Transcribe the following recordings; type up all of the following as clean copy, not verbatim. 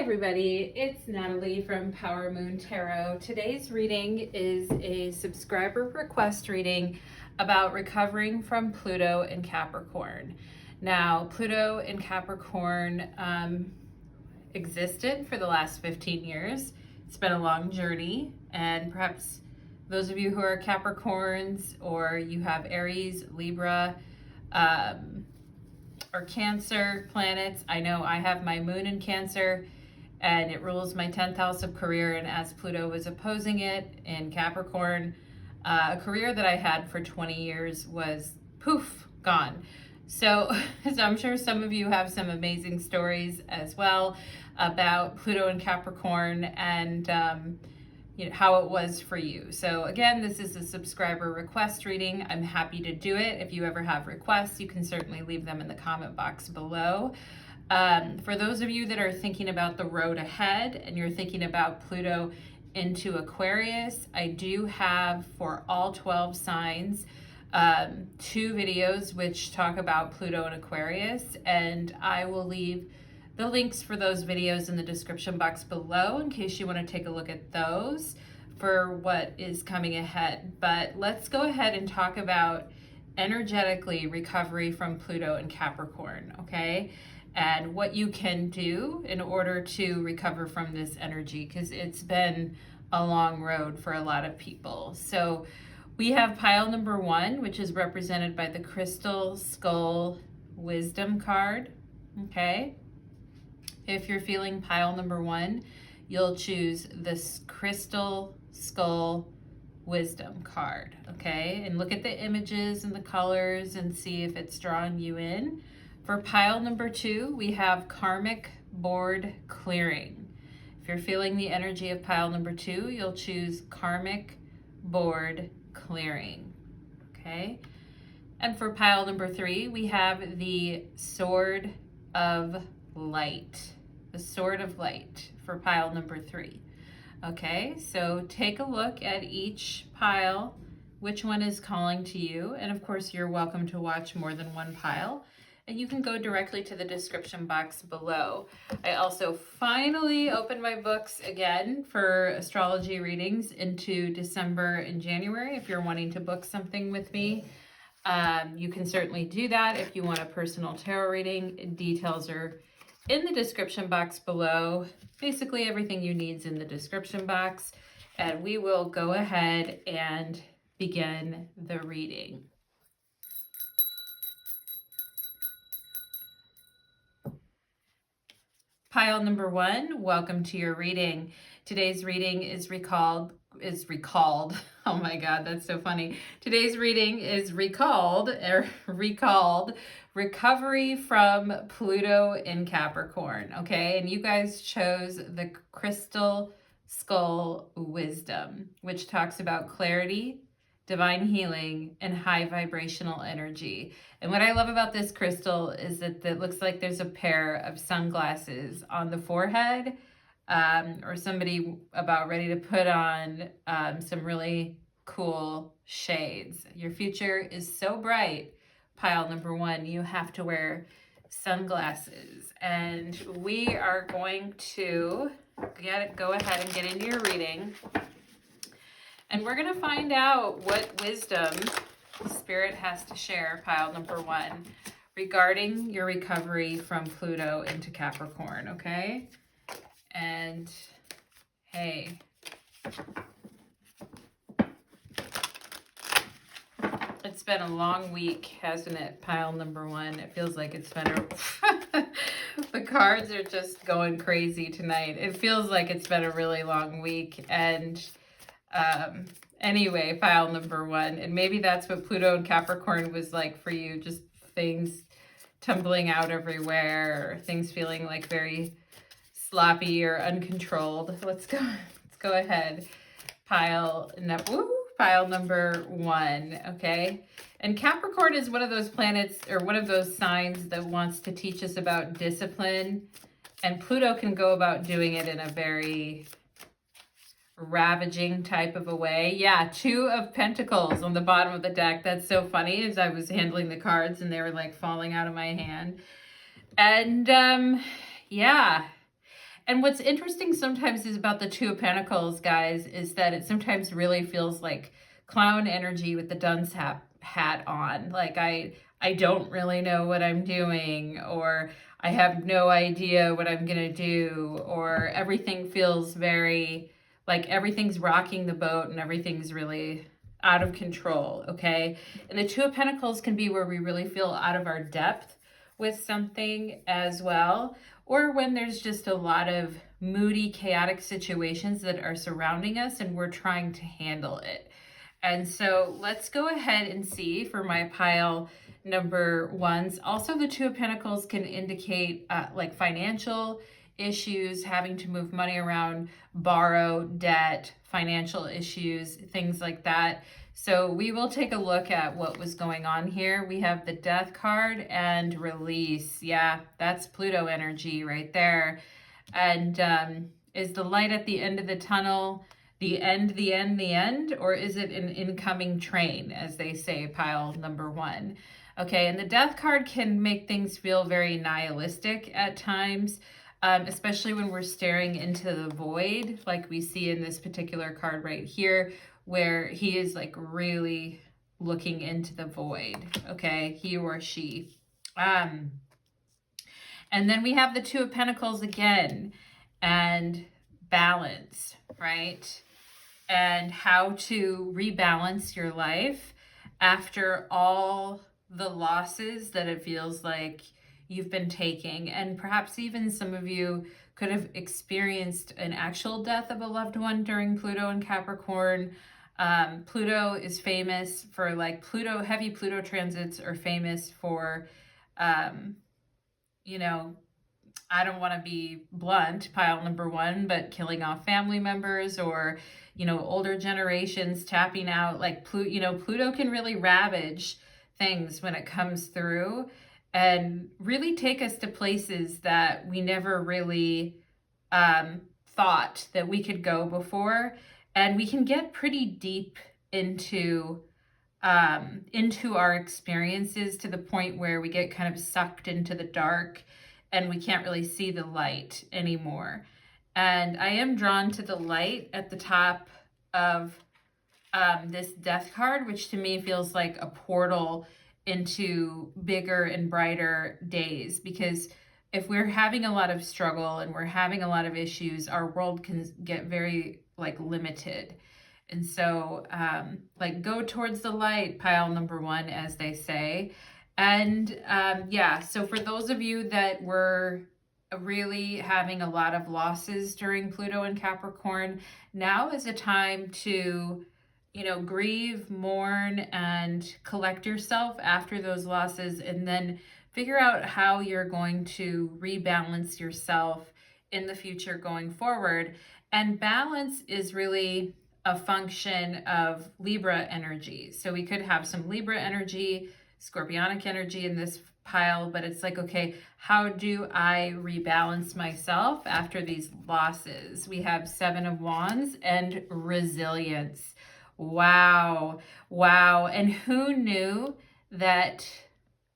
everybody, it's Natalie from Power Moon Tarot. Today's reading is a subscriber request reading about recovering from Pluto in Capricorn. Now, Pluto in Capricorn existed for the last 15 years. It's been a long journey, and perhaps those of you who are Capricorns or you have Aries, Libra, or Cancer planets. I know I have my moon in Cancer and it rules my 10th house of career, and as Pluto was opposing it in Capricorn, a career that I had for 20 years was poof, gone. So I'm sure some of you have some amazing stories as well about Pluto and Capricorn and how it was for you. So again, this is a subscriber request reading. I'm happy to do it. If you ever have requests, you can certainly leave them in the comment box below. For those of you that are thinking about the road ahead and you're thinking about Pluto into Aquarius, I do have for all 12 signs 2 videos which talk about Pluto and Aquarius, and I will leave the links for those videos in the description box below in case you want to take a look at those for what is coming ahead. But let's go ahead and talk about energetically recovery from Pluto and Capricorn, okay? And what you can do in order to recover from this energy, because it's been a long road for a lot of people. So we have pile number 1, which is represented by the Crystal Skull Wisdom card, okay? If you're feeling pile number 1, you'll choose this Crystal Skull Wisdom card, okay? And look at the images and the colors and see if it's drawing you in. For pile number 2, we have Karmic Board Clearing. If you're feeling the energy of pile number 2, you'll choose Karmic Board Clearing, okay? And for pile number 3, we have the Sword of Light. The Sword of Light for pile number 3. Okay, so take a look at each pile, which one is calling to you. And of course, you're welcome to watch more than one pile. And you can go directly to the description box below. I also finally opened my books again for astrology readings into December and January. If you're wanting to book something with me, you can certainly do that. If you want a personal tarot reading, details are in the description box below. Basically everything you need is in the description box, and we will go ahead and begin the reading. Pile number 1, welcome to your reading. Today's reading is recalled. Oh my God, that's so funny. Today's reading is recalled, recovery from Pluto in Capricorn, okay? And you guys chose the Crystal Skull Wisdom, which talks about clarity, divine healing, and high vibrational energy. And what I love about this crystal is that it looks like there's a pair of sunglasses on the forehead, or somebody about ready to put on some really cool shades. Your future is so bright, pile number 1, you have to wear sunglasses. And we are going to go ahead and get into your reading. And we're going to find out what wisdom Spirit has to share, pile number 1, regarding your recovery from Pluto into Capricorn, okay? And hey, it's been a long week, hasn't it, pile number 1? It feels like it's been the cards are just going crazy tonight. It feels like it's been a really long week. And anyway, pile number 1, and maybe that's what Pluto and Capricorn was like for you, just things tumbling out everywhere, or things feeling like very sloppy or uncontrolled. Let's go ahead. Pile number 1, okay? And Capricorn is one of those planets, or one of those signs that wants to teach us about discipline, and Pluto can go about doing it in a very ravaging type of a way. Yeah, 2 of Pentacles on the bottom of the deck. That's so funny, as I was handling the cards and they were like falling out of my hand. And yeah, And what's interesting sometimes is about the Two of Pentacles, guys, is that it sometimes really feels like clown energy with the dunce hat on. Like I don't really know what I'm doing, or I have no idea what I'm gonna do, or everything feels very like everything's rocking the boat and everything's really out of control, okay? And the Two of Pentacles can be where we really feel out of our depth with something as well, or when there's just a lot of moody, chaotic situations that are surrounding us and we're trying to handle it. And so let's go ahead and see for my pile number ones. Also, the Two of Pentacles can indicate like financial issues, having to move money around, borrow, debt, financial issues, things like that. So we will take a look at what was going on here. We have the Death card and release. Yeah, that's Pluto energy right there. And is the light at the end of the tunnel the end, the end, the end? Or is it an incoming train, as they say, pile number one? Okay, and the Death card can make things feel very nihilistic at times, especially when we're staring into the void, like we see in this particular card right here, where he is like really looking into the void, okay, he or she. And then we have the Two of Pentacles again, and balance, right? And how to rebalance your life after all the losses that it feels like you've been taking. And perhaps even some of you could have experienced an actual death of a loved one during Pluto and Capricorn. Pluto is famous for like heavy Pluto transits are famous for, you know, I don't want to be blunt, pile number one, but killing off family members or, you know, older generations tapping out. Like, Pluto can really ravage things when it comes through and really take us to places that we never really thought that we could go before. And we can get pretty deep into our experiences to the point where we get kind of sucked into the dark and we can't really see the light anymore. And I am drawn to the light at the top of this Death card, which to me feels like a portal into bigger and brighter days. Because if we're having a lot of struggle and we're having a lot of issues, our world can get very like limited. And so like go towards the light, pile number one, as they say. And yeah, so for those of you that were really having a lot of losses during Pluto and Capricorn, now is a time to, you know, grieve, mourn, and collect yourself after those losses, and then figure out how you're going to rebalance yourself in the future going forward. And balance is really a function of Libra energy. So we could have some Libra energy, Scorpionic energy in this pile, but it's like, okay, how do I rebalance myself after these losses? We have Seven of Wands and resilience. Wow. Wow. And who knew that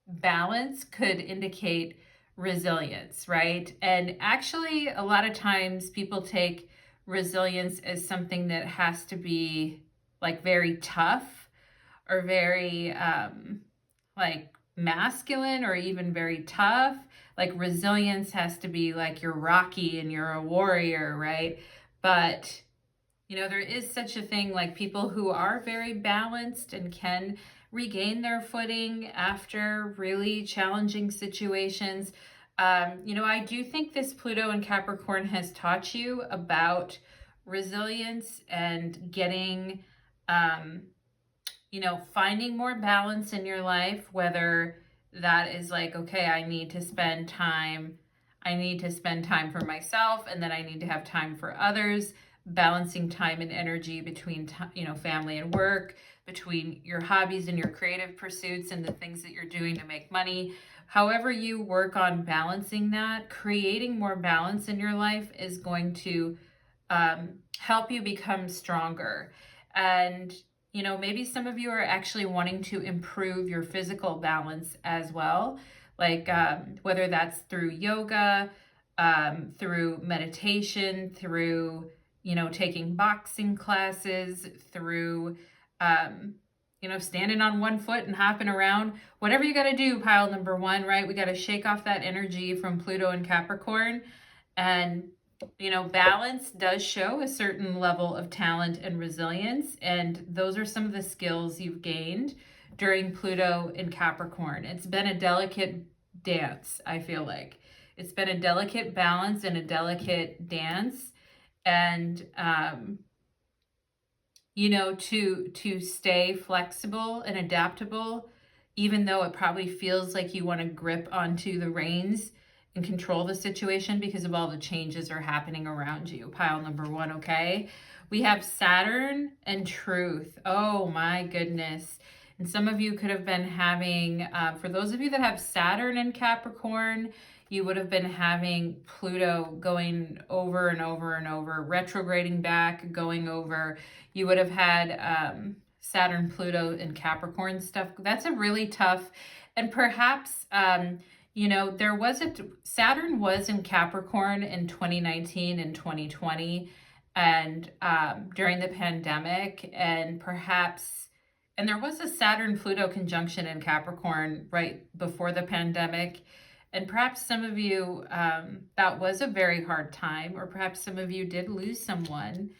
balance could indicate resilience, right? And actually, a lot of times people take resilience as something that has to be like very tough or very like masculine or even very tough. Like resilience has to be like you're Rocky and you're a warrior, right? But you know, there is such a thing like people who are very balanced and can regain their footing after really challenging situations. You know, I do think this Pluto and Capricorn has taught you about resilience and getting, you know, finding more balance in your life, whether that is like, okay, I need to spend time for myself, and then I need to have time for others, balancing time and energy between, you know, family and work, between your hobbies and your creative pursuits and the things that you're doing to make money. However you work on balancing that, creating more balance in your life is going to help you become stronger. And, you know, maybe some of you are actually wanting to improve your physical balance as well, like whether that's through yoga, through meditation, through, taking boxing classes, through, standing on one foot and hopping around. Whatever you got to do, pile number one, right? We got to shake off that energy from Pluto and Capricorn. And, balance does show a certain level of talent and resilience. And those are some of the skills you've gained during Pluto in Capricorn. It's been a delicate dance, I feel like. It's been a delicate balance and a delicate dance. And, to stay flexible and adaptable, even though it probably feels like you want to grip onto the reins and control the situation because of all the changes are happening around you. Pile number one, okay? We have Saturn and Truth. Oh my goodness. And some of you could have been having, for those of you that have Saturn in Capricorn, you would have been having Pluto going over and over and over, retrograding back, going over. You would have had Saturn, Pluto, and Capricorn stuff. That's a really tough, and perhaps, Saturn was in Capricorn in 2019 and 2020 and during the pandemic, and there was a Saturn-Pluto conjunction in Capricorn right before the pandemic. And perhaps some of you, that was a very hard time, or perhaps some of you did lose someone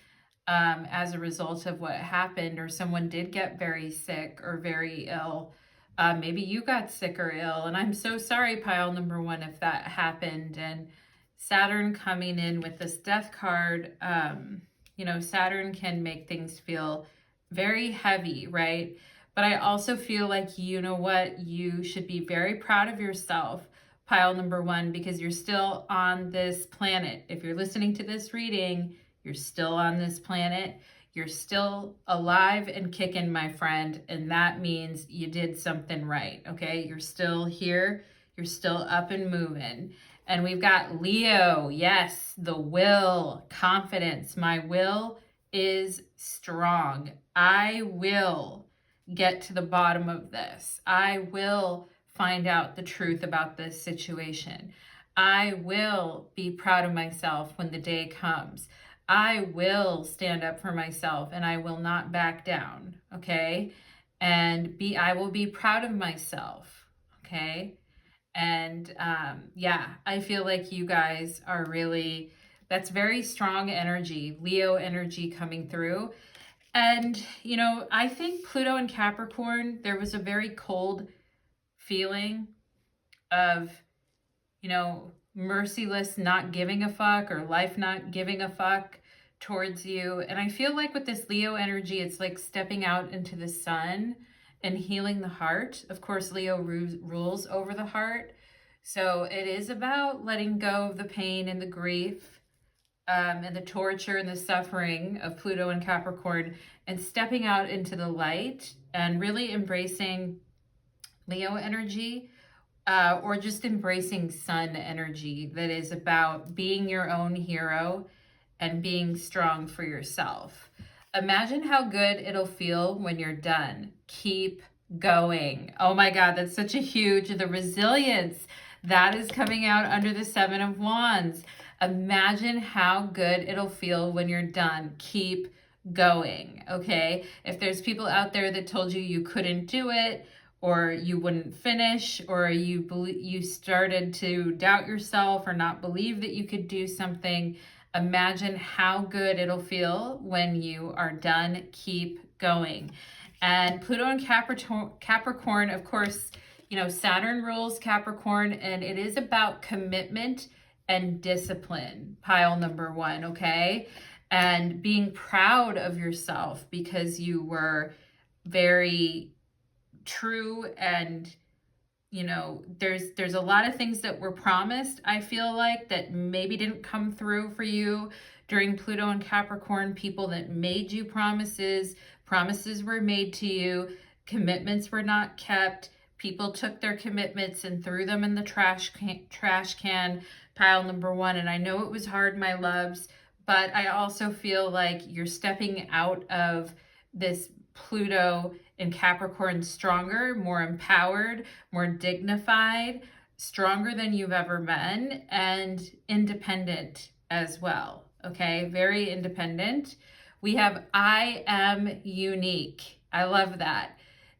as a result of what happened, or someone did get very sick or very ill. Maybe you got sick or ill, and I'm so sorry, pile number one, if that happened. And Saturn coming in with this death card, Saturn can make things feel very heavy, right? But I also feel like, you should be very proud of yourself, pile number one, because you're still on this planet. If you're listening to this reading, you're still on this planet. You're still alive and kicking, my friend, and that means you did something right, okay? You're still here. You're still up and moving. And we've got Leo. Yes, the will, confidence. My will is strong. I will get to the bottom of this. I will find out the truth about this situation. I will be proud of myself when the day comes. I will stand up for myself and I will not back down, okay? And I will be proud of myself, okay? And I feel like you guys are really, that's very strong energy, Leo energy coming through. And, I think Pluto and Capricorn, there was a very cold feeling of, merciless not giving a fuck, or life not giving a fuck towards you. And I feel like with this Leo energy, it's like stepping out into the sun and healing the heart. Of course, Leo rules over the heart. So it is about letting go of the pain and the grief and the torture and the suffering of Pluto and Capricorn, and stepping out into the light and really embracing Leo energy. Or just embracing sun energy that is about being your own hero and being strong for yourself. Imagine how good it'll feel when you're done. Keep going. Oh my God, that's such a huge, the resilience that is coming out under the Seven of Wands. Imagine how good it'll feel when you're done. Keep going, okay? If there's people out there that told you you couldn't do it, or you wouldn't finish, or you started to doubt yourself or not believe that you could do something, imagine how good it'll feel when you are done. Keep going. And Pluto and Capricorn, of course, Saturn rules Capricorn, and it is about commitment and discipline, pile number one, okay? And being proud of yourself because you were very true, and there's a lot of things that were promised, I feel like, that maybe didn't come through for you during Pluto and Capricorn. People that made you promises were made to you, commitments were not kept, people took their commitments and threw them in the trash can, pile number one. And I know it was hard, my loves, but I also feel like you're stepping out of this Pluto in Capricorn stronger, more empowered, more dignified, stronger than you've ever been, and independent as well. Okay, very independent. We have I am unique. I love that.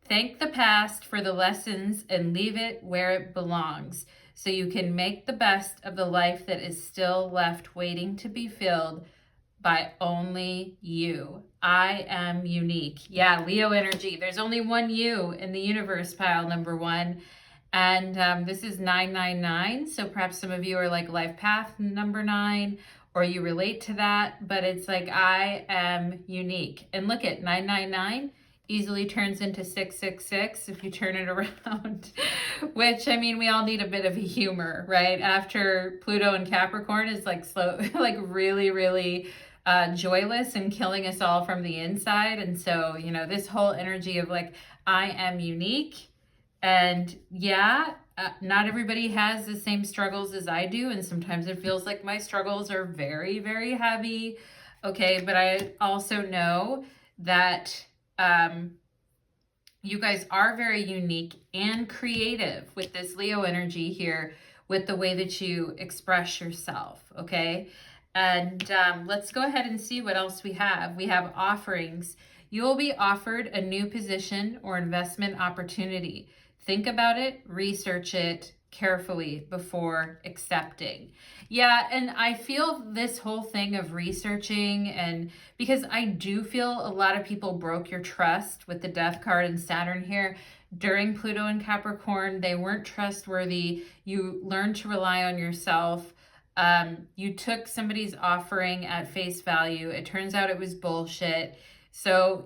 Thank the past for the lessons and leave it where it belongs so you can make the best of the life that is still left waiting to be filled by only you. I am unique. Yeah, Leo energy. There's only one you in the universe, pile number one. And this is 999. So perhaps some of you are like life path number 9, or you relate to that, but it's like, I am unique. And look at 999 easily turns into 666 if you turn it around, which, I mean, we all need a bit of a humor, right? After Pluto and Capricorn is like slow, like really, really joyless and killing us all from the inside. And so, you know, this whole energy of like, I am unique. And yeah, not everybody has the same struggles as I do. And sometimes it feels like my struggles are very, very heavy. Okay, but I also know that you guys are very unique and creative with this Leo energy here, with the way that you express yourself, okay? And let's go ahead and see what else we have. We have offerings. You will be offered a new position or investment opportunity. Think about it, research it carefully before accepting. Yeah, and I feel this whole thing of researching, and because I do feel a lot of people broke your trust with the Death card and Saturn here during Pluto and Capricorn. They weren't trustworthy. You learned to rely on yourself. You took somebody's offering at face value. It turns out it was bullshit. So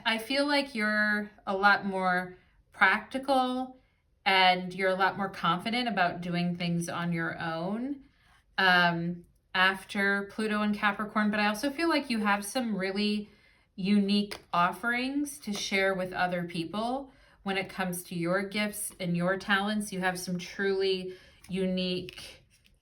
I feel like you're a lot more practical and you're a lot more confident about doing things on your own after Pluto and Capricorn. But I also feel like you have some really unique offerings to share with other people when it comes to your gifts and your talents. You have some truly unique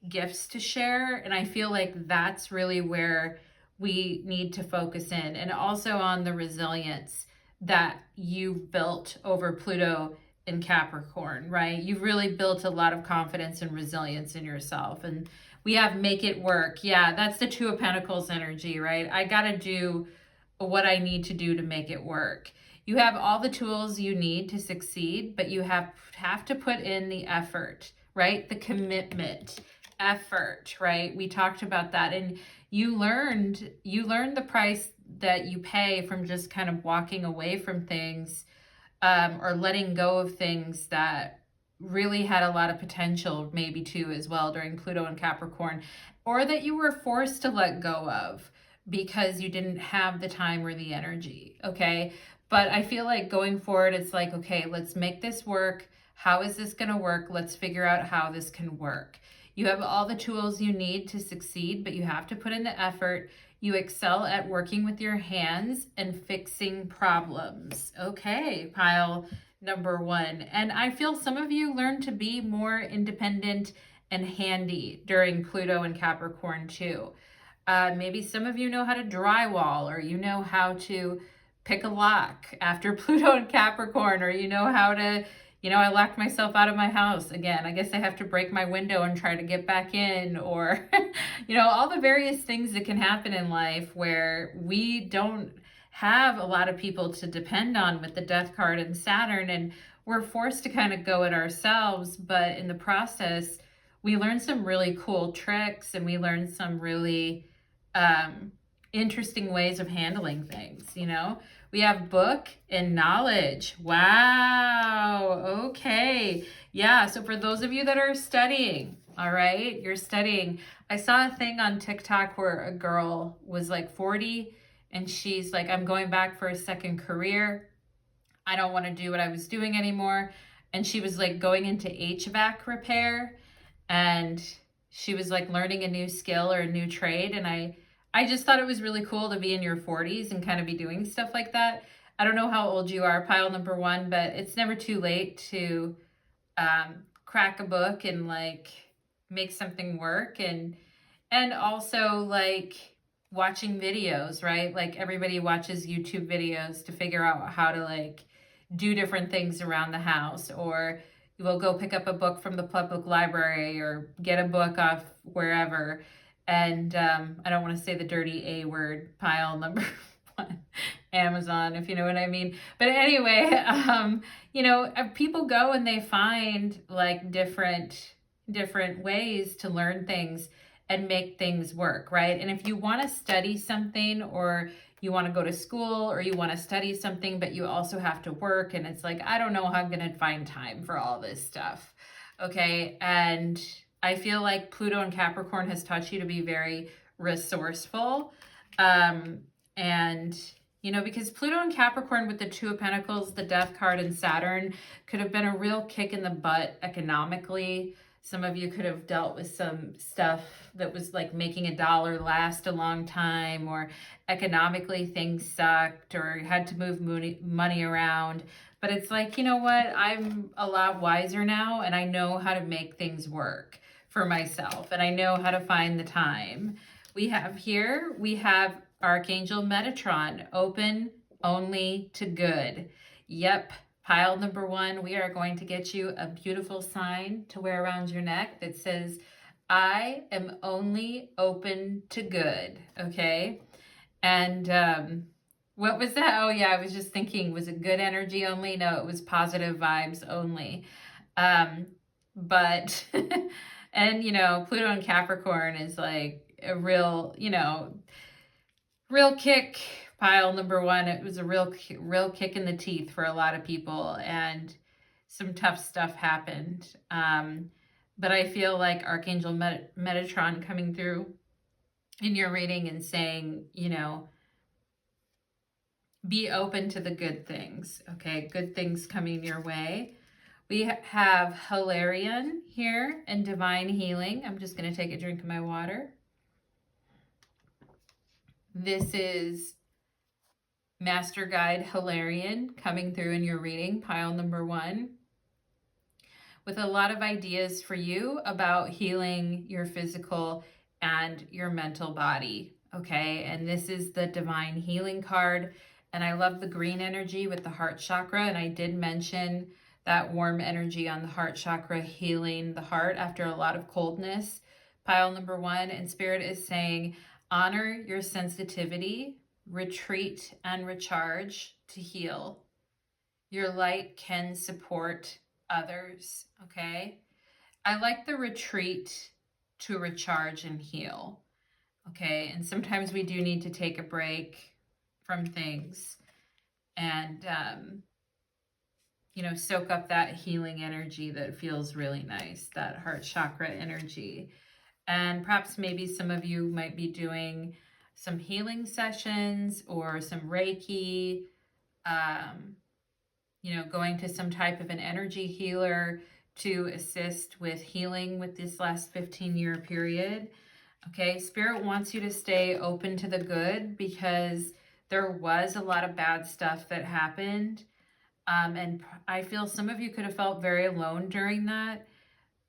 gifts to share. And I feel like that's really where we need to focus in, and also on the resilience that you've built over Pluto in Capricorn, right? You've really built a lot of confidence and resilience in yourself. And we have make it work. Yeah, that's the Two of Pentacles energy, right? I got to do what I need to do to make it work. You have all the tools you need to succeed, but you have to put in the effort, right? The commitment, effort, right? We talked about that. And you learned the price that you pay from just kind of walking away from things, or letting go of things that really had a lot of potential maybe too as well during Pluto and Capricorn, or that you were forced to let go of because you didn't have the time or the energy, okay? But I feel like going forward, it's like, okay, let's make this work. How is this going to work? Let's figure out how this can work. You have all the tools you need to succeed, but you have to put in the effort. You excel at working with your hands and fixing problems. Okay, pile number one. And I feel some of you learn to be more independent and handy during Pluto and Capricorn too. Maybe some of you know how to drywall, or you know how to pick a lock after Pluto and Capricorn, or you know how to, I locked myself out of my house again. I guess I have to break my window and try to get back in, or, all the various things that can happen in life where we don't have a lot of people to depend on with the Death card and Saturn, and we're forced to kind of go it ourselves. But in the process, we learn some really cool tricks, and we learn some really interesting ways of handling things, We have book and knowledge. Wow. Okay. Yeah. So for those of you that are studying, all right, you're studying. I saw a thing on TikTok where a girl was like 40 and she's like, I'm going back for a second career. I don't want to do what I was doing anymore. And she was like going into HVAC repair, and she was like learning a new skill or a new trade. And I just thought it was really cool to be in your 40s and kind of be doing stuff like that. I don't know how old you are, pile number one, but it's never too late to crack a book and like make something work. And also like watching videos, right? Like everybody watches YouTube videos to figure out how to like do different things around the house, or You will go pick up a book from the public library or get a book off wherever. And I don't want to say the dirty A word, pile number one, Amazon, if you know what I mean. But anyway, people go and they find like different ways to learn things and make things work, right? And if you want to study something, or you want to go to school, or you want to study something, but you also have to work, and it's like, I don't know how I'm going to find time for all this stuff. Okay. And I feel like Pluto and Capricorn has taught you to be very resourceful. And, because Pluto and Capricorn with the Two of Pentacles, the Death card, and Saturn could have been a real kick in the butt economically. Some of you could have dealt with some stuff that was like making $1 last a long time, or economically things sucked, or had to move money around. But it's like, you know what? I'm a lot wiser now, and I know how to make things work for myself, and I know how to find the time. We have Archangel Metatron, open only to good. Yep. Pile number one, we are going to get you a beautiful sign to wear around your neck that says, I am only open to good, okay? And what was that? Oh yeah, I was just thinking, was it good energy only? No, it was positive vibes only. But, and Pluto and Capricorn is like a real kick. Pile number one, it was a real kick in the teeth for a lot of people, and some tough stuff happened. But I feel like Archangel Metatron coming through in your reading and saying, be open to the good things, okay? Good things coming your way. We have Hilarion here and Divine Healing. I'm just going to take a drink of my water. This is Master Guide Hilarion coming through in your reading, pile number one, with a lot of ideas for you about healing your physical and your mental body, okay? And this is the Divine Healing card, and I love the green energy with the heart chakra, and I did mention that warm energy on the heart chakra healing the heart after a lot of coldness, pile number one. And Spirit is saying, honor your sensitivity, retreat and recharge to heal. Your light can support others, okay? I like the retreat to recharge and heal, okay? And sometimes we do need to take a break from things and, soak up that healing energy that feels really nice, that heart chakra energy. And perhaps maybe some of you might be doing some healing sessions or some Reiki, going to some type of an energy healer to assist with healing with this last 15-year period. Okay, Spirit wants you to stay open to the good, because there was a lot of bad stuff that happened. And I feel some of you could have felt very alone during that.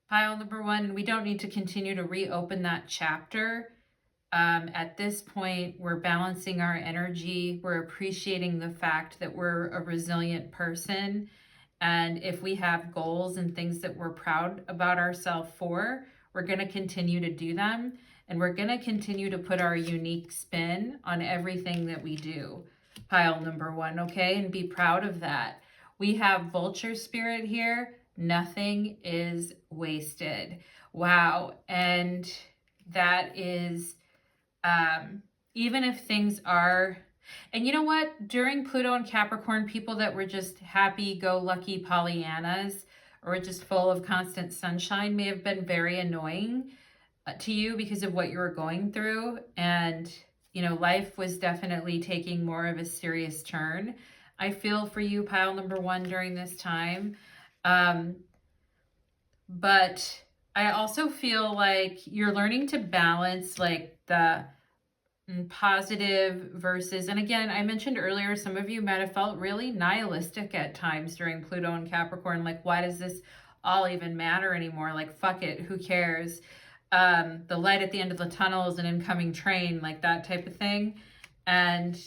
Pile number one, and we don't need to continue to reopen that chapter. At this point, we're balancing our energy. We're appreciating the fact that we're a resilient person. And if we have goals and things that we're proud about ourselves for, we're going to continue to do them. And we're going to continue to put our unique spin on everything that we do. Pile number one, okay? And be proud of that. We have Vulture Spirit here. Nothing is wasted. Wow. And that is, even if things are, and you know what? During Pluto and Capricorn, people that were just happy-go-lucky Pollyannas, or just full of constant sunshine, may have been very annoying to you because of what you were going through. And, life was definitely taking more of a serious turn. I feel for you, pile number one, during this time. But I also feel like you're learning to balance like the positive versus, and again, I mentioned earlier, some of you might have felt really nihilistic at times during Pluto and Capricorn. Like, why does this all even matter anymore? Like, fuck it, who cares? The light at the end of the tunnel is an incoming train, like that type of thing. And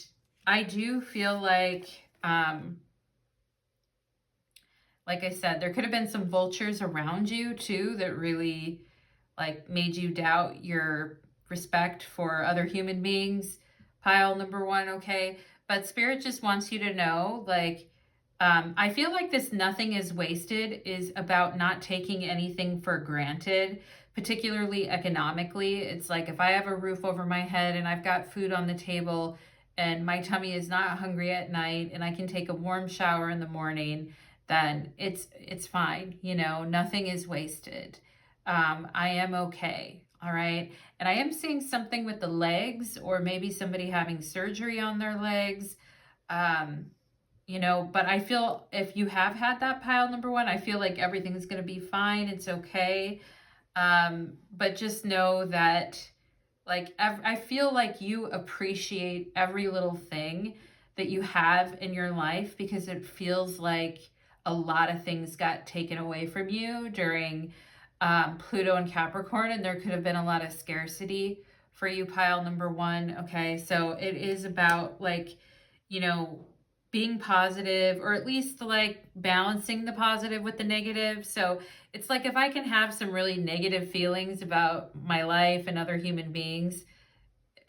I do feel like like I said, there could have been some vultures around you too that really like made you doubt your respect for other human beings. Pile number one, okay? But Spirit just wants you to know, like, I feel like this nothing is wasted is about not taking anything for granted, particularly economically. It's like if I have a roof over my head and I've got food on the table and my tummy is not hungry at night and I can take a warm shower in the morning, then it's fine. You know, nothing is wasted. I am okay. All right. And I am seeing something with the legs, or maybe somebody having surgery on their legs. You know, but I feel if you have had that pile number one, I feel like everything's going to be fine. It's okay. But just know that, like, I feel like you appreciate every little thing that you have in your life, because it feels like a lot of things got taken away from you during Pluto and Capricorn, and there could have been a lot of scarcity for you, pile number one. Okay, so it is about, like, you know, being positive, or at least like balancing the positive with the negative. So it's like if I can have some really negative feelings about my life and other human beings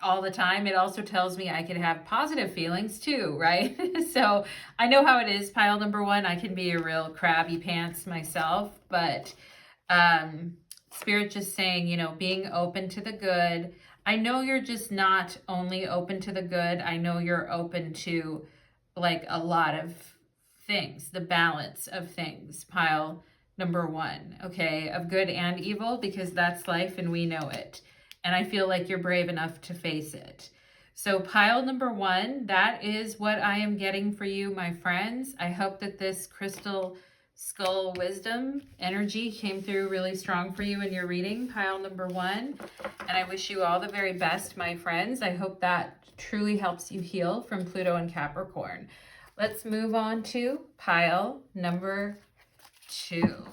all the time, it also tells me I can have positive feelings too, right? So I know how it is, pile number one. I can be a real crabby pants myself, but Spirit just saying, you know, being open to the good. I know you're just not only open to the good. I know you're open to like a lot of things, the balance of things, pile number one, okay, of good and evil, because that's life and we know it. And I feel like you're brave enough to face it. So pile number one, that is what I am getting for you, my friends. I hope that this crystal skull wisdom energy came through really strong for you in your reading, pile number one. And I wish you all the very best, my friends. I hope that truly helps you heal from Pluto and Capricorn. Let's move on to pile number two.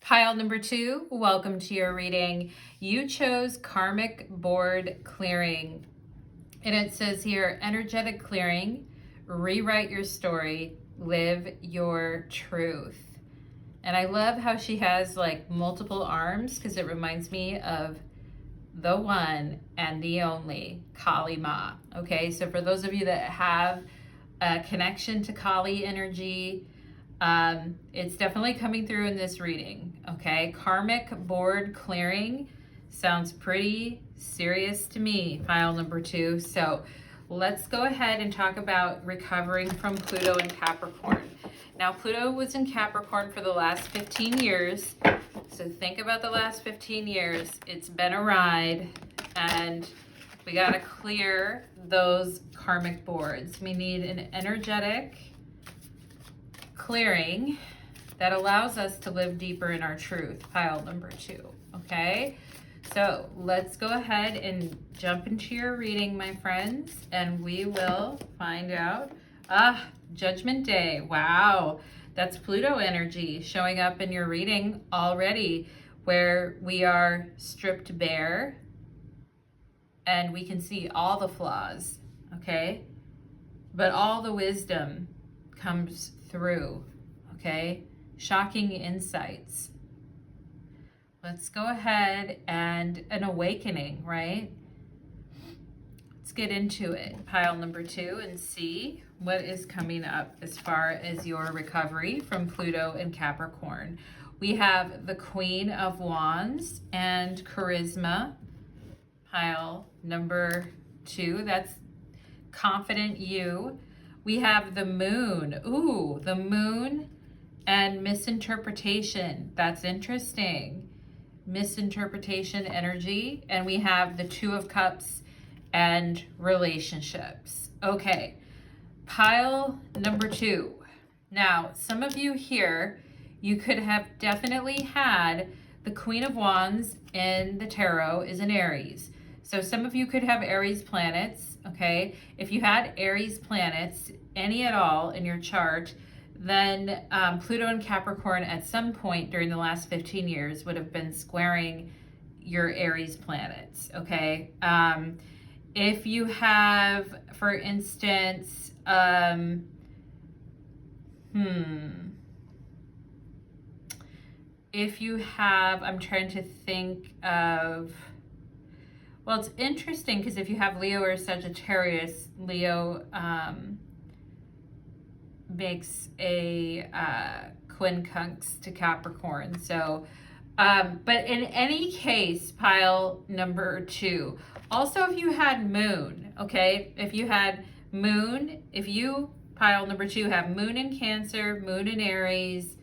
Pile number two, welcome to your reading. You chose Karmic Board Clearing. And it says here, energetic clearing, rewrite your story, live your truth. And I love how she has like multiple arms, because it reminds me of the one and the only Kali Ma. Okay, so for those of you that have a connection to Kali energy, it's definitely coming through in this reading. Okay, karmic board clearing sounds pretty serious to me, pile number two. So let's go ahead and talk about recovering from Pluto and Capricorn. Now, Pluto was in Capricorn for the last 15 years. So think about the last 15 years. It's been a ride, and we got to clear those karmic boards. We need an energetic clearing that allows us to live deeper in our truth, pile number two. Okay, so let's go ahead and jump into your reading, my friends, and we will find out. Judgment Day. Wow, that's Pluto energy showing up in your reading already, where we are stripped bare and we can see all the flaws, okay? But all the wisdom comes through, okay? Shocking insights. Let's go ahead and an awakening, right? Let's get into it, pile number two, and see what is coming up as far as your recovery from Pluto and Capricorn. We have the Queen of Wands and Charisma, pile number two. That's confident you. We have the Moon. Ooh, the Moon and misinterpretation. That's interesting. Misinterpretation energy. And we have the Two of Cups and relationships. Okay, pile number two. Now, some of you here, you could have definitely had the Queen of Wands in the tarot is an Aries. So some of you could have Aries planets, okay? If you had Aries planets, any at all in your chart, then Pluto and Capricorn at some point during the last 15 years would have been squaring your Aries planets, okay? If you have, for instance, if you have, I'm trying to think of, well, it's interesting because if you have Leo or Sagittarius, Leo makes a quincunx to Capricorn. So, but in any case, pile number 2. Also, if you had moon, okay, if you had moon, if you, pile number 2, have moon in Cancer, moon in Aries,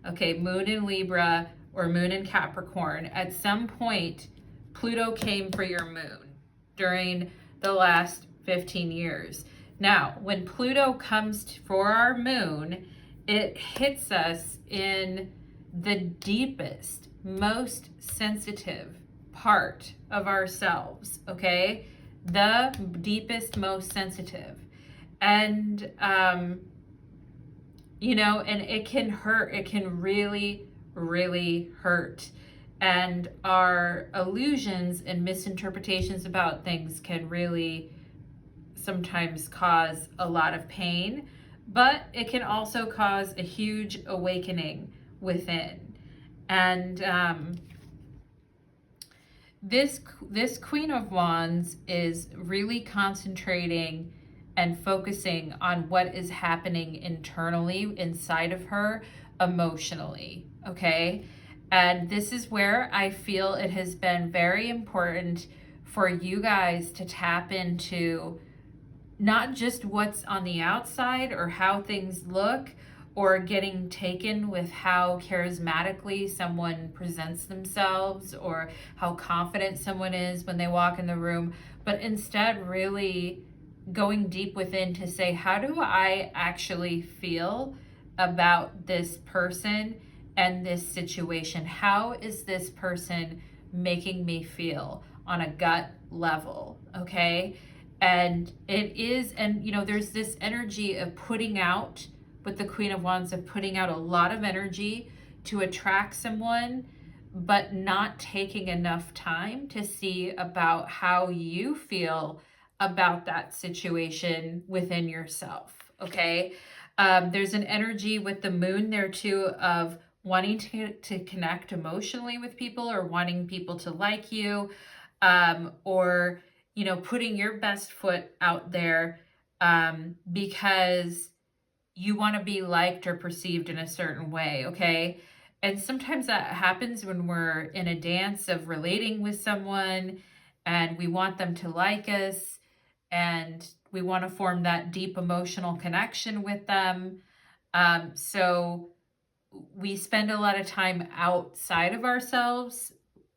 okay, moon in Libra, or moon in Capricorn, at some point, Pluto came for your moon during the last 15 years. Now, when Pluto comes for our moon, it hits us in the deepest, most sensitive part of ourselves, okay? The deepest, most sensitive. And, you know, and it can hurt. It can really, really hurt. And our illusions and misinterpretations about things can really sometimes cause a lot of pain, but it can also cause a huge awakening within. And this Queen of Wands is really concentrating and focusing on what is happening internally inside of her emotionally, okay? And this is where I feel it has been very important for you guys to tap into not just what's on the outside or how things look or getting taken with how charismatically someone presents themselves or how confident someone is when they walk in the room, but instead really going deep within to say, how do I actually feel about this person and this situation? How is this person making me feel on a gut level, okay? And it is, and you know, there's this energy of putting out, with the Queen of Wands, of putting out a lot of energy to attract someone, but not taking enough time to see about how you feel about that situation within yourself, okay? There's an energy with the moon there too of wanting to connect emotionally with people or wanting people to like you, or, you know, putting your best foot out there because you want to be liked or perceived in a certain way, okay? And sometimes that happens when we're in a dance of relating with someone and we want them to like us and we want to form that deep emotional connection with them. So we spend a lot of time outside of ourselves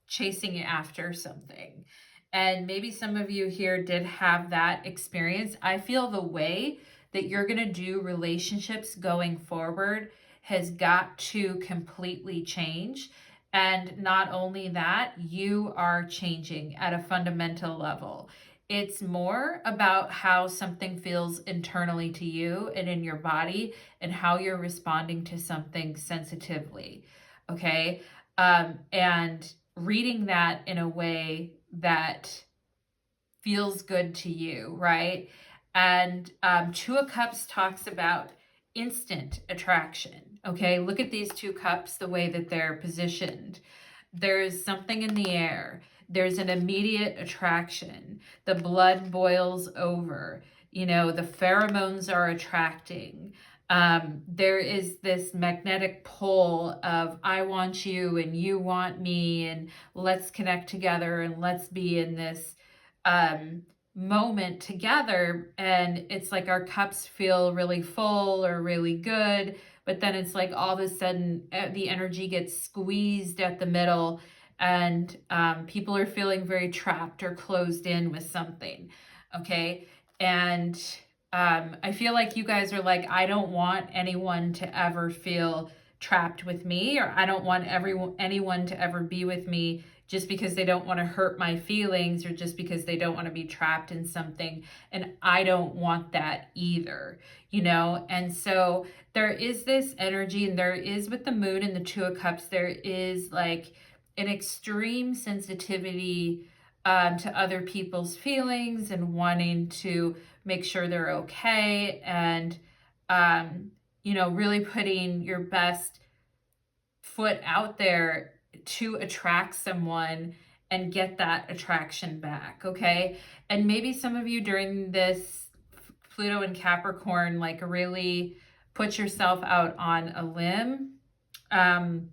chasing after something. And maybe some of you here did have that experience. I feel the way that you're going to do relationships going forward has got to completely change. And not only that, you are changing at a fundamental level. It's more about how something feels internally to you and in your body and how you're responding to something sensitively, okay? And reading that in a way that feels good to you, right? And Two of Cups talks about instant attraction, okay? Look at these 2 cups, the way that they're positioned. There's something in the air. There's an immediate attraction. The blood boils over. You know, the pheromones are attracting. There is this magnetic pull of I want you and you want me and let's connect together and let's be in this moment together. And it's like our cups feel really full or really good, but then it's like all of a sudden the energy gets squeezed at the middle and people are feeling very trapped or closed in with something, okay? And I feel like you guys are like, I don't want anyone to ever feel trapped with me, or I don't want anyone to ever be with me just because they don't want to hurt my feelings or just because they don't want to be trapped in something. And I don't want that either, you know? And so there is this energy, and there is with the moon and the 2 of Cups, there is like an extreme sensitivity to other people's feelings and wanting to make sure they're okay, and really putting your best foot out there to attract someone and get that attraction back, okay? And maybe some of you during this Pluto and Capricorn, like, really put yourself out on a limb, and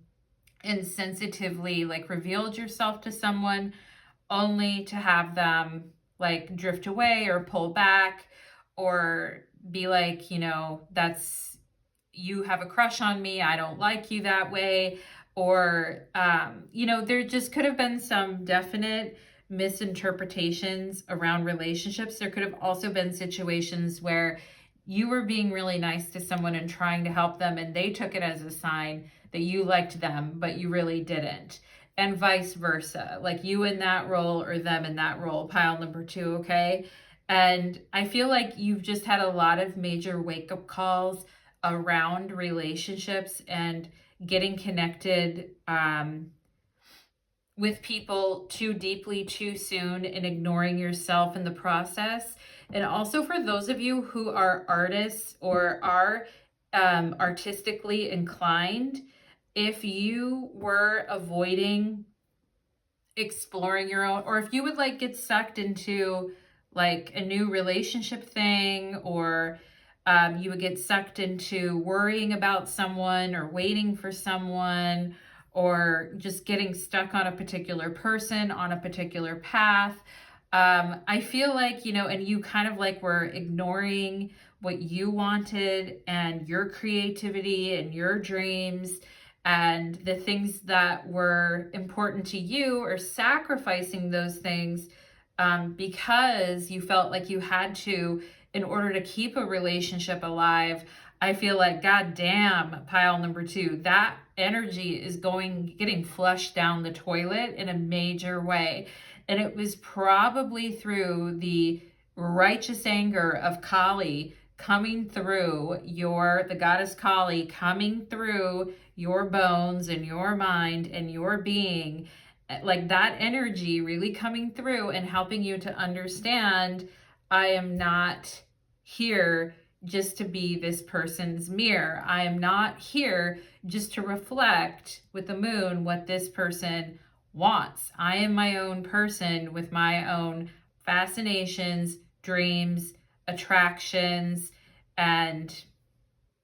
sensitively, like, revealed yourself to someone only to have them, like, drift away or pull back or be like, that's, you have a crush on me, I don't like you that way. Or, there just could have been some definite misinterpretations around relationships. There could have also been situations where you were being really nice to someone and trying to help them, and they took it as a sign that you liked them, but you really didn't. And vice versa, like you in that role or them in that role, pile number 2, okay? And I feel like you've just had a lot of major wake-up calls around relationships and getting connected with people too deeply, too soon, and ignoring yourself in the process. And also for those of you who are artists or are artistically inclined, if you were avoiding exploring your own, or if you would like get sucked into like a new relationship thing, or you would get sucked into worrying about someone or waiting for someone, or just getting stuck on a particular person on a particular path. I feel like, and you kind of like were ignoring what you wanted and your creativity and your dreams and the things that were important to you, or sacrificing those things because you felt like you had to in order to keep a relationship alive. I feel like, God damn, pile number 2, that energy is getting flushed down the toilet in a major way. And it was probably through the righteous anger of Kali coming through the goddess Kali coming through your bones and your mind and your being, like that energy really coming through and helping you to understand, I am not here just to be this person's mirror. I am not here just to reflect with the moon what this person wants. I am my own person with my own fascinations, dreams, attractions, and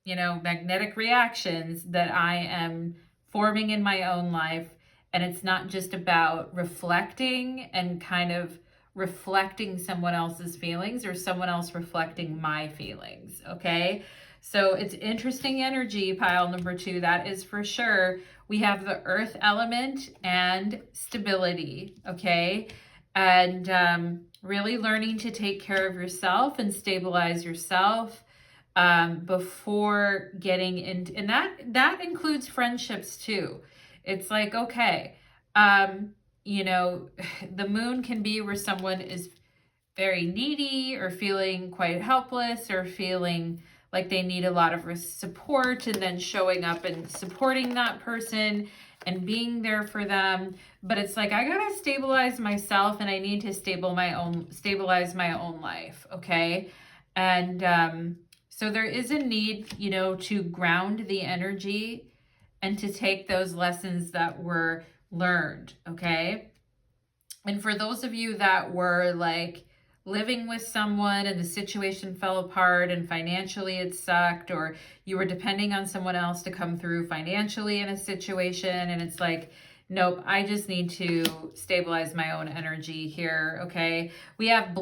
magnetic reactions that I am forming in my own life. And it's not just about reflecting and kind of reflecting someone else's feelings or someone else reflecting my feelings, okay? So it's interesting energy, pile number 2, that is for sure. We have the earth element and stability, okay? And really learning to take care of yourself and stabilize yourself before getting into, and that includes friendships too. It's like, okay, the moon can be where someone is very needy or feeling quite helpless or feeling like they need a lot of support, and then showing up and supporting that person and being there for them. But it's like, I gotta stabilize myself, and I need to stabilize my own life, okay? And so there is a need, to ground the energy and to take those lessons that were learned, okay? And for those of you that were like living with someone and the situation fell apart and financially it sucked, or you were depending on someone else to come through financially in a situation, and it's like, nope, I just need to stabilize my own energy here, okay? We have,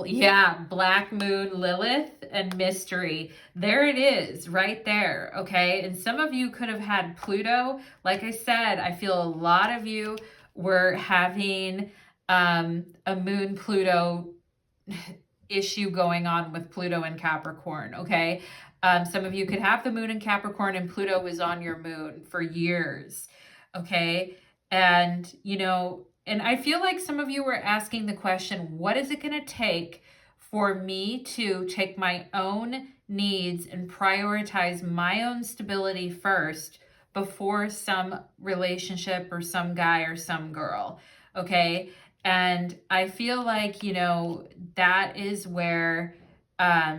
Black Moon, Lilith, and Mystery. There it is, right there, okay? And some of you could have had Pluto. Like I said, I feel a lot of you were having a Moon-Pluto issue going on with Pluto and Capricorn, okay? Some of you could have the moon in Capricorn and Pluto was on your moon for years, okay? And, and I feel like some of you were asking the question, what is it going to take for me to take my own needs and prioritize my own stability first before some relationship or some guy or some girl. Okay. And I feel like, that is where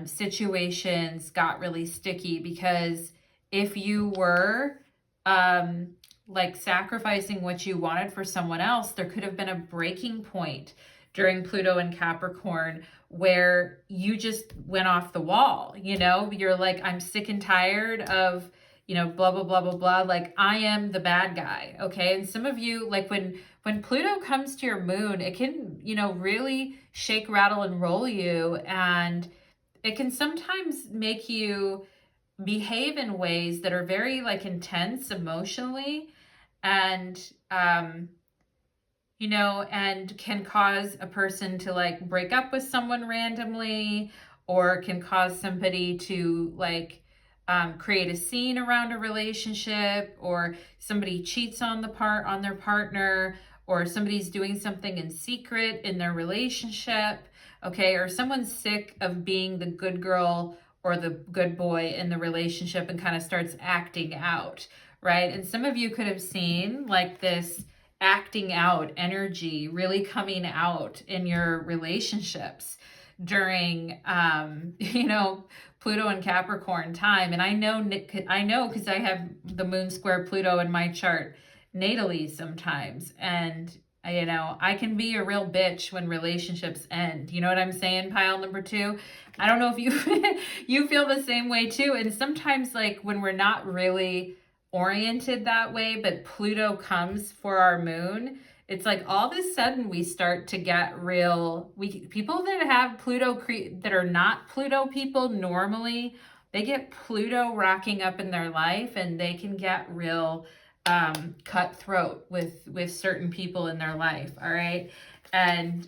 situations got really sticky, because if you were um, like sacrificing what you wanted for someone else, there could have been a breaking point during Pluto and Capricorn where you just went off the wall. You're like, I'm sick and tired of, blah, blah, blah, blah, blah. Like, I am the bad guy. Okay. And some of you, like when Pluto comes to your moon, it can, really shake, rattle, and roll you. And it can sometimes make you behave in ways that are very like intense emotionally, and and can cause a person to like break up with someone randomly, or can cause somebody to like create a scene around a relationship, or somebody cheats on their partner, or somebody's doing something in secret in their relationship, okay, or someone's sick of being the good girl or the good boy in the relationship and kind of starts acting out, right? And some of you could have seen like this acting out energy really coming out in your relationships during Pluto and Capricorn time. And I know because I have the moon square Pluto in my chart natally sometimes, and I can be a real bitch when relationships end. You know what I'm saying, pile number 2? I don't know if you you feel the same way too. And sometimes like when we're not really oriented that way, but Pluto comes for our moon, it's like all of a sudden we start to get people that have Pluto that are not Pluto people normally, they get Pluto rocking up in their life, and they can get real cutthroat with certain people in their life. All right. And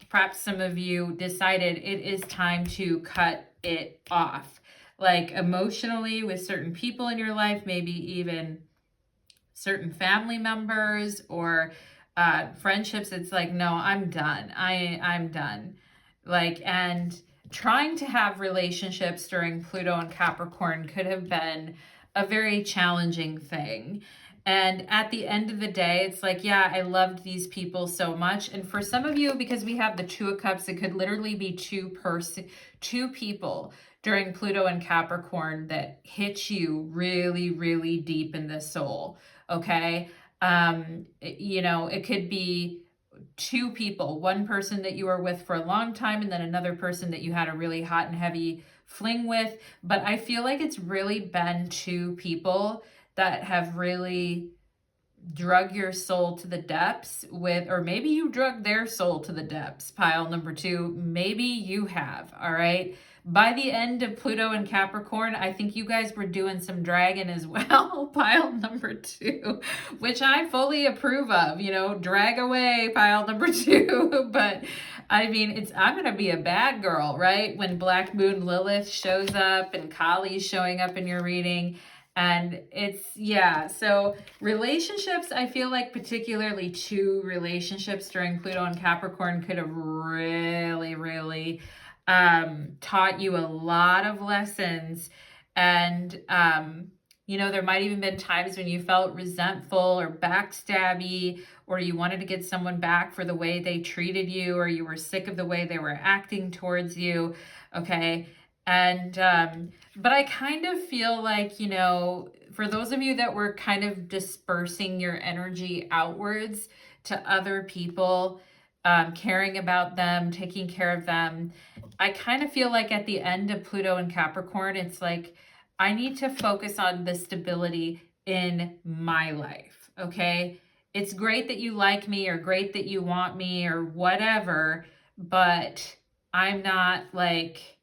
perhaps some of you decided it is time to cut it off, like emotionally with certain people in your life, maybe even certain family members or friendships. It's like, no, I'm done. I'm done. Like, and trying to have relationships during Pluto and Capricorn could have been a very challenging thing. And at the end of the day, it's like, yeah, I loved these people so much. And for some of you, because we have the 2 of Cups, it could literally be two people during Pluto and Capricorn that hit you really, really deep in the soul. Okay. It could be 2 people, one person that you were with for a long time, and then another person that you had a really hot and heavy fling with. But I feel like it's really been 2 people that have really drug your soul to the depths with, or maybe you drug their soul to the depths, pile number 2. Maybe you have. All right. By the end of Pluto and Capricorn, I think you guys were doing some dragon as well, pile number 2, which I fully approve of, drag away, pile number 2. But I mean, I'm going to be a bad girl, right? When Black Moon Lilith shows up and Kali's showing up in your reading. And so relationships, I feel like particularly 2 relationships during Pluto and Capricorn could have really, really taught you a lot of lessons. And, there might even been times when you felt resentful or backstabby, or you wanted to get someone back for the way they treated you, or you were sick of the way they were acting towards you. Okay. And, but I kind of feel like, for those of you that were kind of dispersing your energy outwards to other people, caring about them, taking care of them, I kind of feel like at the end of Pluto and Capricorn, it's like, I need to focus on the stability in my life. Okay. It's great that you like me, or great that you want me, or whatever, but I'm not like,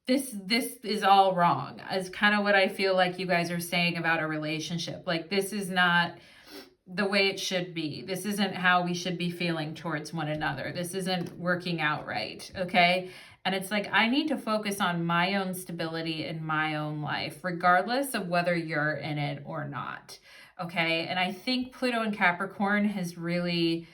this is all wrong, is kind of what I feel like you guys are saying about a relationship. Like, this is not the way it should be. This isn't how we should be feeling towards one another. This isn't working out right. Okay. And it's like, I need to focus on my own stability in my own life, regardless of whether you're in it or not. Okay. And I think Pluto and Capricorn has really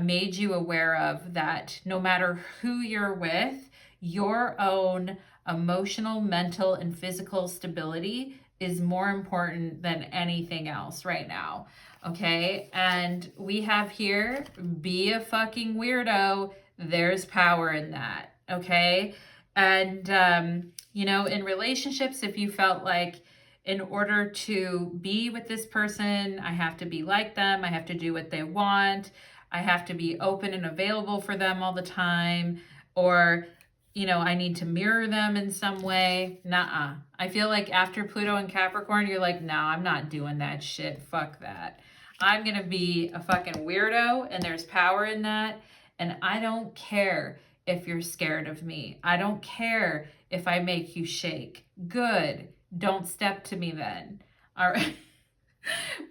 made you aware of that. No matter who you're with, your own emotional, mental, and physical stability is more important than anything else right now. Okay. And we have here, be a fucking weirdo. There's power in that. Okay. And, in relationships, if you felt like in order to be with this person, I have to be like them, I have to do what they want, I have to be open and available for them all the time, or I need to mirror them in some way. Nuh-uh. I feel like after Pluto and Capricorn, you're like, no, I'm not doing that shit. Fuck that. I'm going to be a fucking weirdo, and there's power in that. And I don't care if you're scared of me. I don't care if I make you shake. Good. Don't step to me then. All right.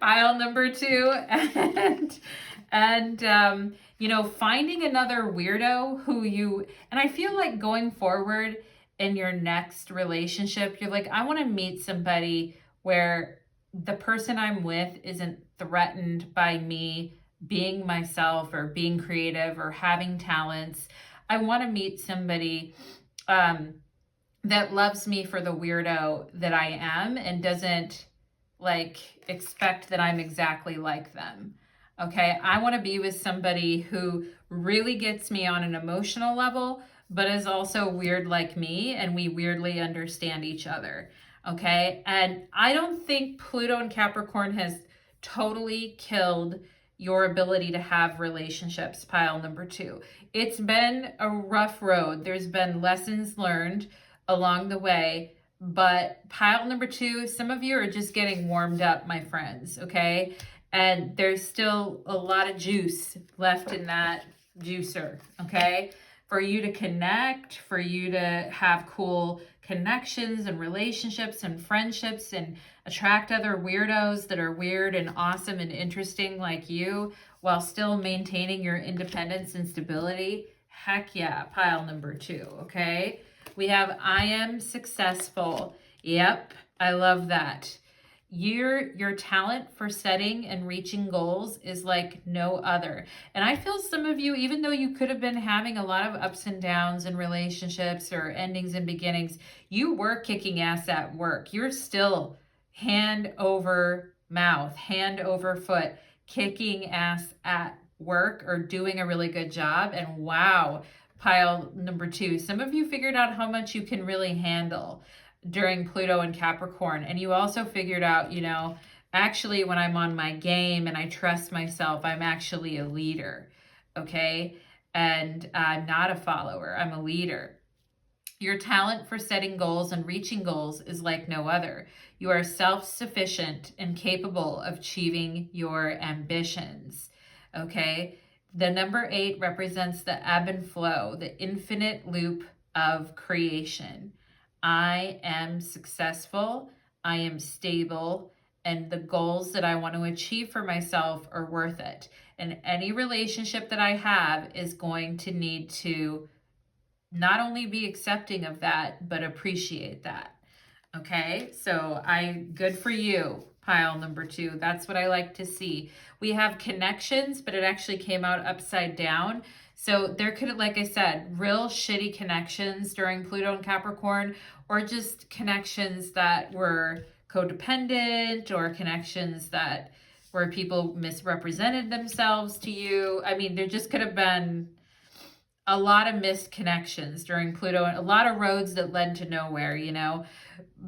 Pile number 2. And finding another weirdo and I feel like going forward in your next relationship, you're like, I want to meet somebody where the person I'm with isn't threatened by me being myself or being creative or having talents. I want to meet somebody that loves me for the weirdo that I am and doesn't expect that I'm exactly like them. Okay, I want to be with somebody who really gets me on an emotional level, but is also weird like me, and we weirdly understand each other. Okay, and I don't think Pluto and Capricorn has totally killed your ability to have relationships, pile number 2. It's been a rough road. There's been lessons learned along the way, but pile number 2, some of you are just getting warmed up, my friends, okay? And there's still a lot of juice left in that juicer, okay? For you to connect, for you to have cool connections and relationships and friendships and attract other weirdos that are weird and awesome and interesting like you while still maintaining your independence and stability. Heck yeah, pile number 2, okay? We have I am successful. Yep, I love that. Your talent for setting and reaching goals is like no other. And I feel some of you, even though you could have been having a lot of ups and downs in relationships or endings and beginnings, you were kicking ass at work. You're still hand over mouth, hand over foot, kicking ass at work or doing a really good job. And wow, pile number 2, some of you figured out how much you can really handle during Pluto and Capricorn. And you also figured out, actually when I'm on my game and I trust myself, I'm actually a leader, okay? And I'm not a follower, I'm a leader. Your talent for setting goals and reaching goals is like no other. You are self-sufficient and capable of achieving your ambitions, okay? The number 8 represents the ebb and flow, the infinite loop of creation. I am successful, I am stable, and the goals that I want to achieve for myself are worth it. And any relationship that I have is going to need to not only be accepting of that, but appreciate that. Okay, so good for you, pile number 2. That's what I like to see. We have connections, but it actually came out upside down. So there could, like I said, real shitty connections during Pluto and Capricorn, or just connections that were codependent, or connections that where people misrepresented themselves to you. I mean, there just could have been a lot of missed connections during Pluto, and a lot of roads that led to nowhere,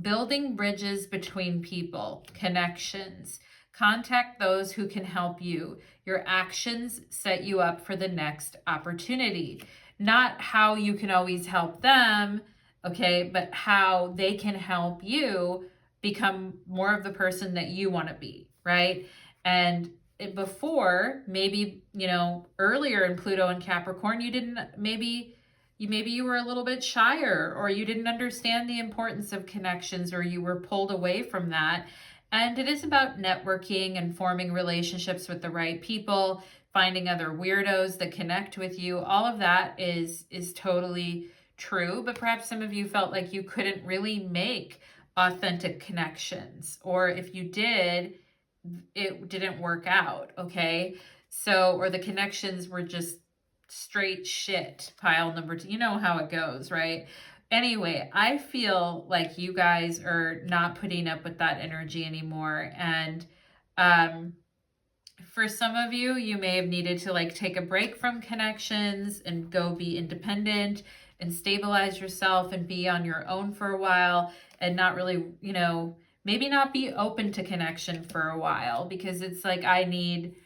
Building bridges between people, connections. Contact those who can help you. Your actions set you up for the next opportunity. Not how you can always help them, okay, but how they can help you become more of the person that you want to be, right? And before, maybe, earlier in Pluto and Capricorn, maybe you were a little bit shyer, or you didn't understand the importance of connections, or you were pulled away from that. And it is about networking and forming relationships with the right people, finding other weirdos that connect with you. All of that is totally true, but perhaps some of you felt like you couldn't really make authentic connections, or if you did, it didn't work out, okay? So, or the connections were just straight shit, pile number 2. You know how it goes, right? Anyway, I feel like you guys are not putting up with that energy anymore. And um, for some of you, you may have needed to like take a break from connections and go be independent and stabilize yourself and be on your own for a while and not really, maybe not be open to connection for a while because it's like I need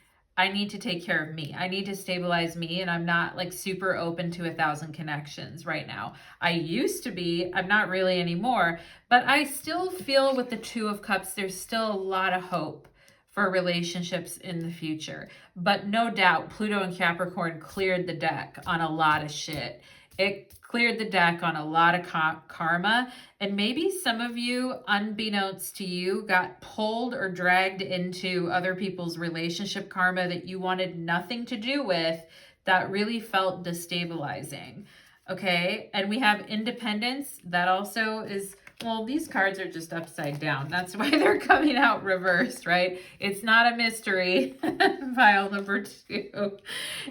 to take care of me. I need to stabilize me, and I'm not like super open to 1,000 connections right now. I used to be, I'm not really anymore, but I still feel with the Two of Cups, there's still a lot of hope for relationships in the future. But no doubt, Pluto and Capricorn cleared the deck on a lot of shit. It cleared the deck on a lot of karma. And maybe some of you, unbeknownst to you, got pulled or dragged into other people's relationship karma that you wanted nothing to do with, that really felt destabilizing. Okay. And we have independence. That also is, well, these cards are just upside down. That's why they're coming out reversed, right? It's not a mystery. Pile number 2.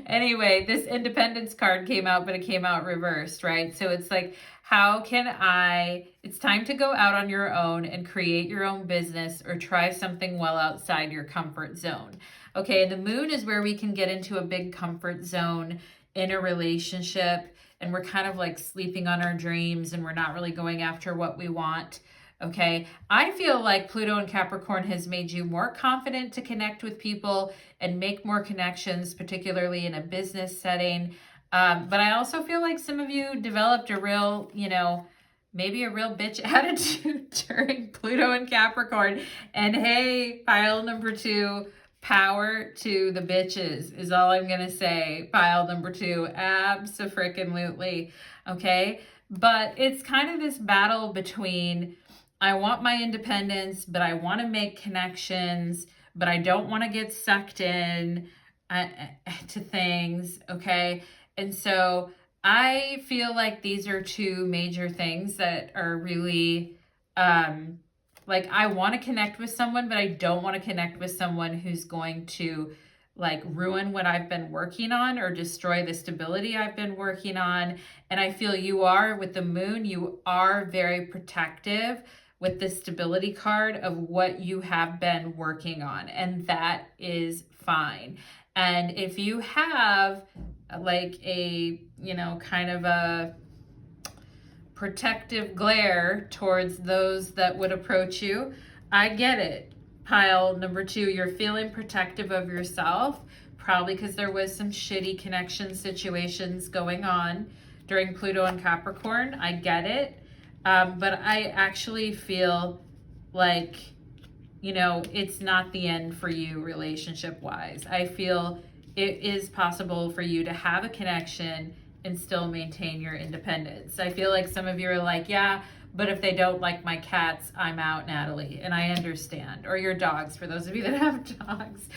Anyway, this independence card came out, but it came out reversed, right? So it's like, it's time to go out on your own and create your own business or try something well outside your comfort zone. Okay, and the moon is where we can get into a big comfort zone in a relationship, and we're kind of like sleeping on our dreams and we're not really going after what we want. Okay, I feel like Pluto and Capricorn has made you more confident to connect with people and make more connections, particularly in a business setting. But I also feel like some of you developed a real, maybe a real bitch attitude during Pluto and Capricorn. And hey, pile number 2, power to the bitches is all I'm going to say. Pile number 2, abso-freaking-lutely. Okay. But it's kind of this battle between, I want my independence, but I want to make connections, but I don't want to get sucked in to things. Okay. And so I feel like these are 2 major things that are really, like, I want to connect with someone, but I don't want to connect with someone who's going to like ruin what I've been working on or destroy the stability I've been working on. And I feel you are, with the moon, you are very protective with the stability card of what you have been working on. And that is fine. And if you have like a, kind of a protective glare towards those that would approach you, I get it. Pile number 2, you're feeling protective of yourself, probably because there was some shitty connection situations going on during Pluto and Capricorn. I get it. But I actually feel like, it's not the end for you relationship-wise. I feel it is possible for you to have a connection and still maintain your independence. I feel like some of you are like, yeah, but if they don't like my cats, I'm out, Natalie. And I understand. Or your dogs, for those of you that have dogs.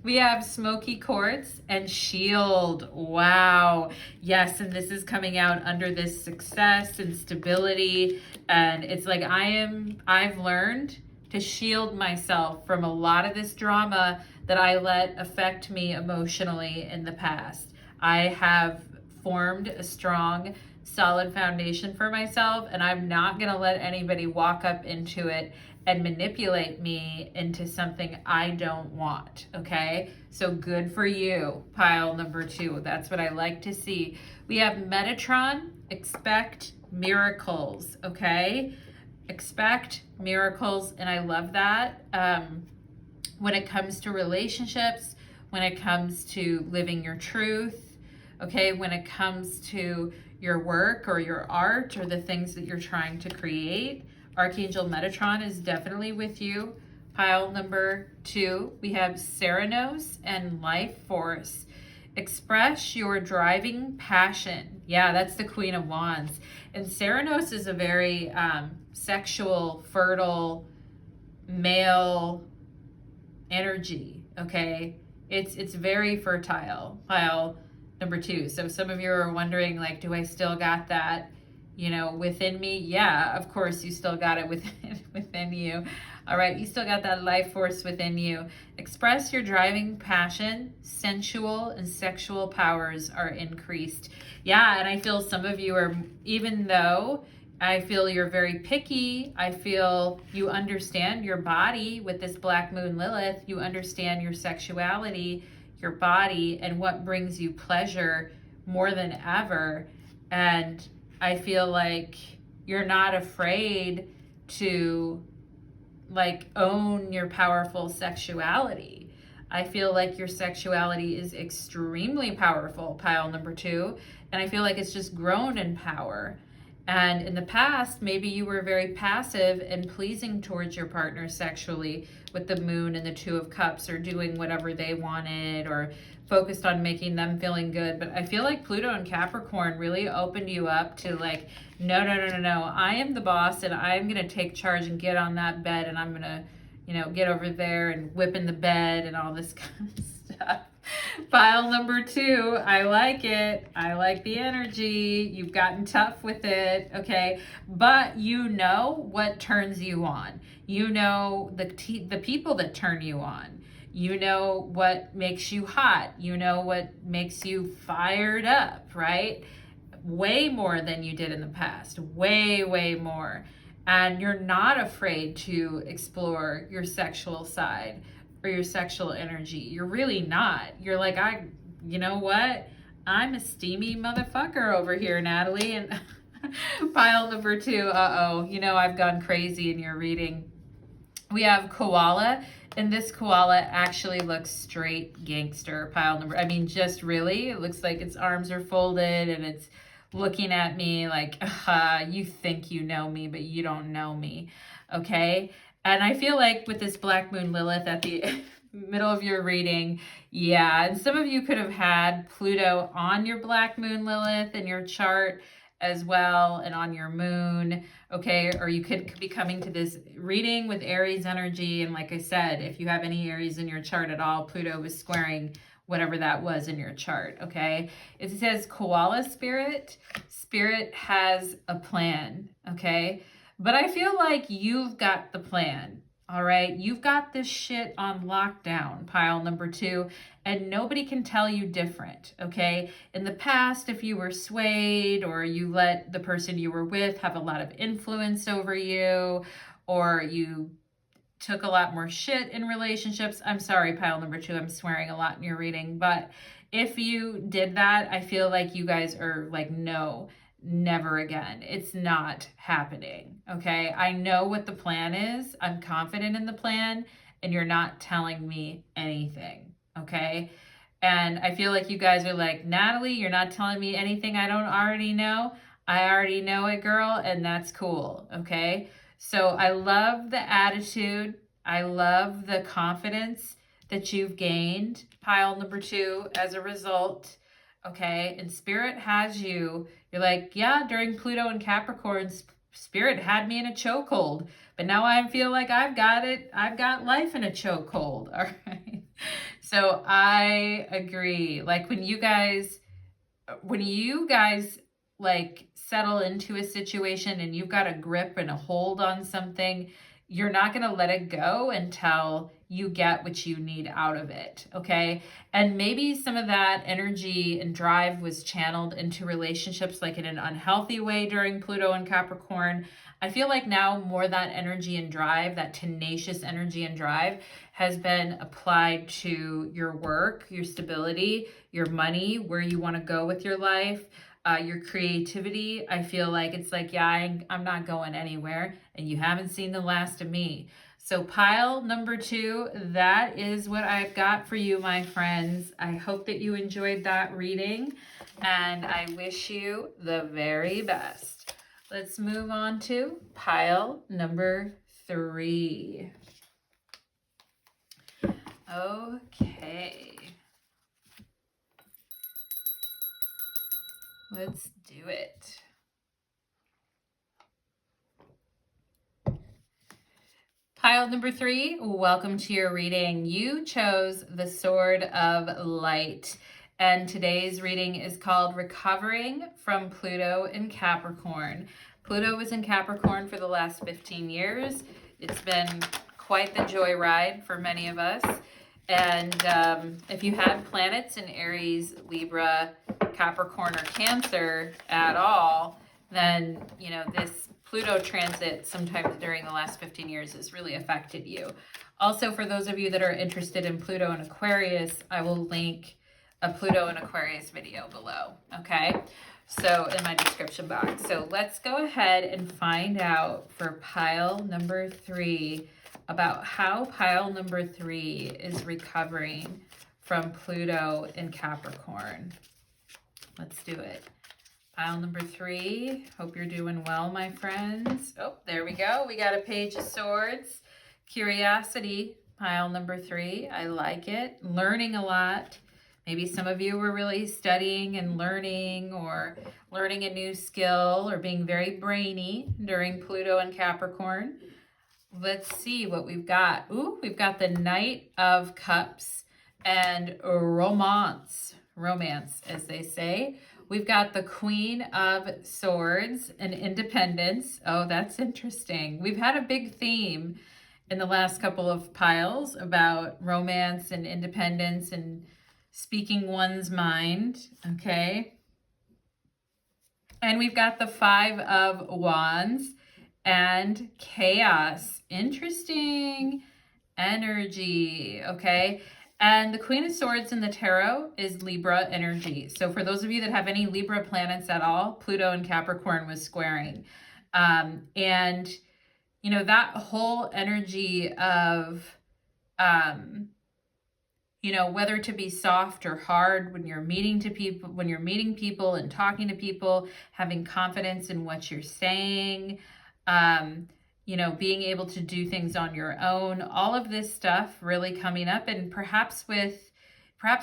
We have smoky quartz and shield. Wow. Yes, and this is coming out under this success and stability. And it's like I've learned to shield myself from a lot of this drama that I let affect me emotionally in the past. I have formed a strong, solid foundation for myself, and I'm not going to let anybody walk up into it and manipulate me into something I don't want. Okay, so good for you, pile number 2. That's what I like to see. We have Metatron. Expect miracles. Okay, expect miracles, and I love that. When it comes to relationships, when it comes to living your truth, okay, when it comes to your work or your art or the things that you're trying to create, Archangel Metatron is definitely with you. Pile number 2, we have Serenos and Life Force. Express your driving passion. Yeah, that's the Queen of Wands. And Serenos is a very sexual, fertile, male energy, okay? It's very fertile. Pile number 2. So some of you are wondering, like, do I still got that, within me? Yeah, of course you still got it within you. All right, you still got that life force within you. Express your driving passion. Sensual and sexual powers are increased. Yeah, and I feel some of you are, even though I feel you're very picky. I feel you understand your body with this Black Moon Lilith. You understand your sexuality, your body, and what brings you pleasure more than ever. And I feel like you're not afraid to like own your powerful sexuality. I feel like your sexuality is extremely powerful, pile number 2. And I feel like it's just grown in power. And in the past, maybe you were very passive and pleasing towards your partner sexually with the moon and the 2 of cups, or doing whatever they wanted, or focused on making them feeling good. But I feel like Pluto and Capricorn really opened you up to like, no, no, no, no, no. I am the boss, and I'm going to take charge and get on that bed, and I'm going to, you know, get over there and whip in the bed and all this kind of stuff. Pile number 2, I like it. I like the energy. You've gotten tough with it, okay? But you know what turns you on. You know the people that turn you on. You know what makes you hot. You know what makes you fired up, right? Way more than you did in the past. Way, way more. And you're not afraid to explore your sexual side or your sexual energy. You're really not. You're like, you know what? I'm a steamy motherfucker over here, Natalie. And pile number 2, uh-oh, you know I've gone crazy in your reading. We have koala, and this koala actually looks straight gangster. Pile number, I mean, just really, it looks like its arms are folded and it's looking at me like, you think you know me, but you don't know me, okay? And I feel like with this Black Moon Lilith at the middle of your reading, yeah, and some of you could have had Pluto on your Black Moon Lilith in your chart as well, and on your moon, okay? Or you could be coming to this reading with Aries energy, and like I said, if you have any Aries in your chart at all, Pluto was squaring whatever that was in your chart, okay? It says koala spirit. Spirit has a plan, okay? But I feel like you've got the plan, all right? You've got this shit on lockdown, pile number 2, and nobody can tell you different, okay? In the past, if you were swayed, or you let the person you were with have a lot of influence over you, or you took a lot more shit in relationships, I'm sorry, pile number 2, I'm swearing a lot in your reading, but if you did that, I feel like you guys are like, no, never again. It's not happening, okay? I know what the plan is. I'm confident in the plan, and you're not telling me anything, okay? And I feel like you guys are like, Natalie, you're not telling me anything I don't already know. I already know it, girl, and that's cool, okay? So I love the attitude. I love the confidence that you've gained, pile number 2, as a result, okay? And Spirit has you. You're like, yeah, during Pluto and Capricorn, Spirit had me in a chokehold, but now I feel like I've got it. I've got life in a chokehold, all right? So I agree. Like when you guys like settle into a situation and you've got a grip and a hold on something, you're not going to let it go until you get what you need out of it, okay? And maybe some of that energy and drive was channeled into relationships like in an unhealthy way during Pluto and Capricorn. I feel like now more that energy and drive, that tenacious energy and drive, has been applied to your work, your stability, your money, where you want to go with your life, your creativity. I feel like it's like, yeah, I'm not going anywhere, and you haven't seen the last of me. So pile number 2, that is what I've got for you, my friends. I hope that you enjoyed that reading, and I wish you the very best. Let's move on to pile number 3. Okay. Let's do it. Pile number 3, welcome to your reading. You chose the Sword of Light, and today's reading is called Recovering from Pluto in Capricorn. Pluto was in Capricorn for the last 15 years. It's been quite the joyride for many of us. And if you had planets in Aries, Libra, Capricorn, or Cancer at all, then, you know, this Pluto transit sometimes during the last 15 years has really affected you. Also, for those of you that are interested in Pluto and Aquarius, I will link a Pluto and Aquarius video below, okay? So in my description box. So let's go ahead and find out for pile number 3 about how pile number 3 is recovering from Pluto in Capricorn. Let's do it. Pile number 3. Hope you're doing well, my friends. Oh, there we go. We got a Page of Swords. Curiosity, pile number 3. I like it. Learning a lot. Maybe some of you were really studying and learning, or learning a new skill, or being very brainy during Pluto and Capricorn. Let's see what we've got. Ooh, we've got the Knight of Cups and romance, as they say. We've got the Queen of Swords and independence. Oh, that's interesting. We've had a big theme in the last couple of piles about romance and independence and speaking one's mind, okay? And we've got the 5 of Wands and chaos. Interesting energy, okay? And the Queen of Swords in the tarot is Libra energy. So for those of you that have any Libra planets at all, Pluto and Capricorn was squaring. And, you know, that whole energy of, you know, whether to be soft or hard when you're meeting people and talking to people, having confidence in what you're saying, you know, being able to do things on your own, all of this stuff really coming up. And perhaps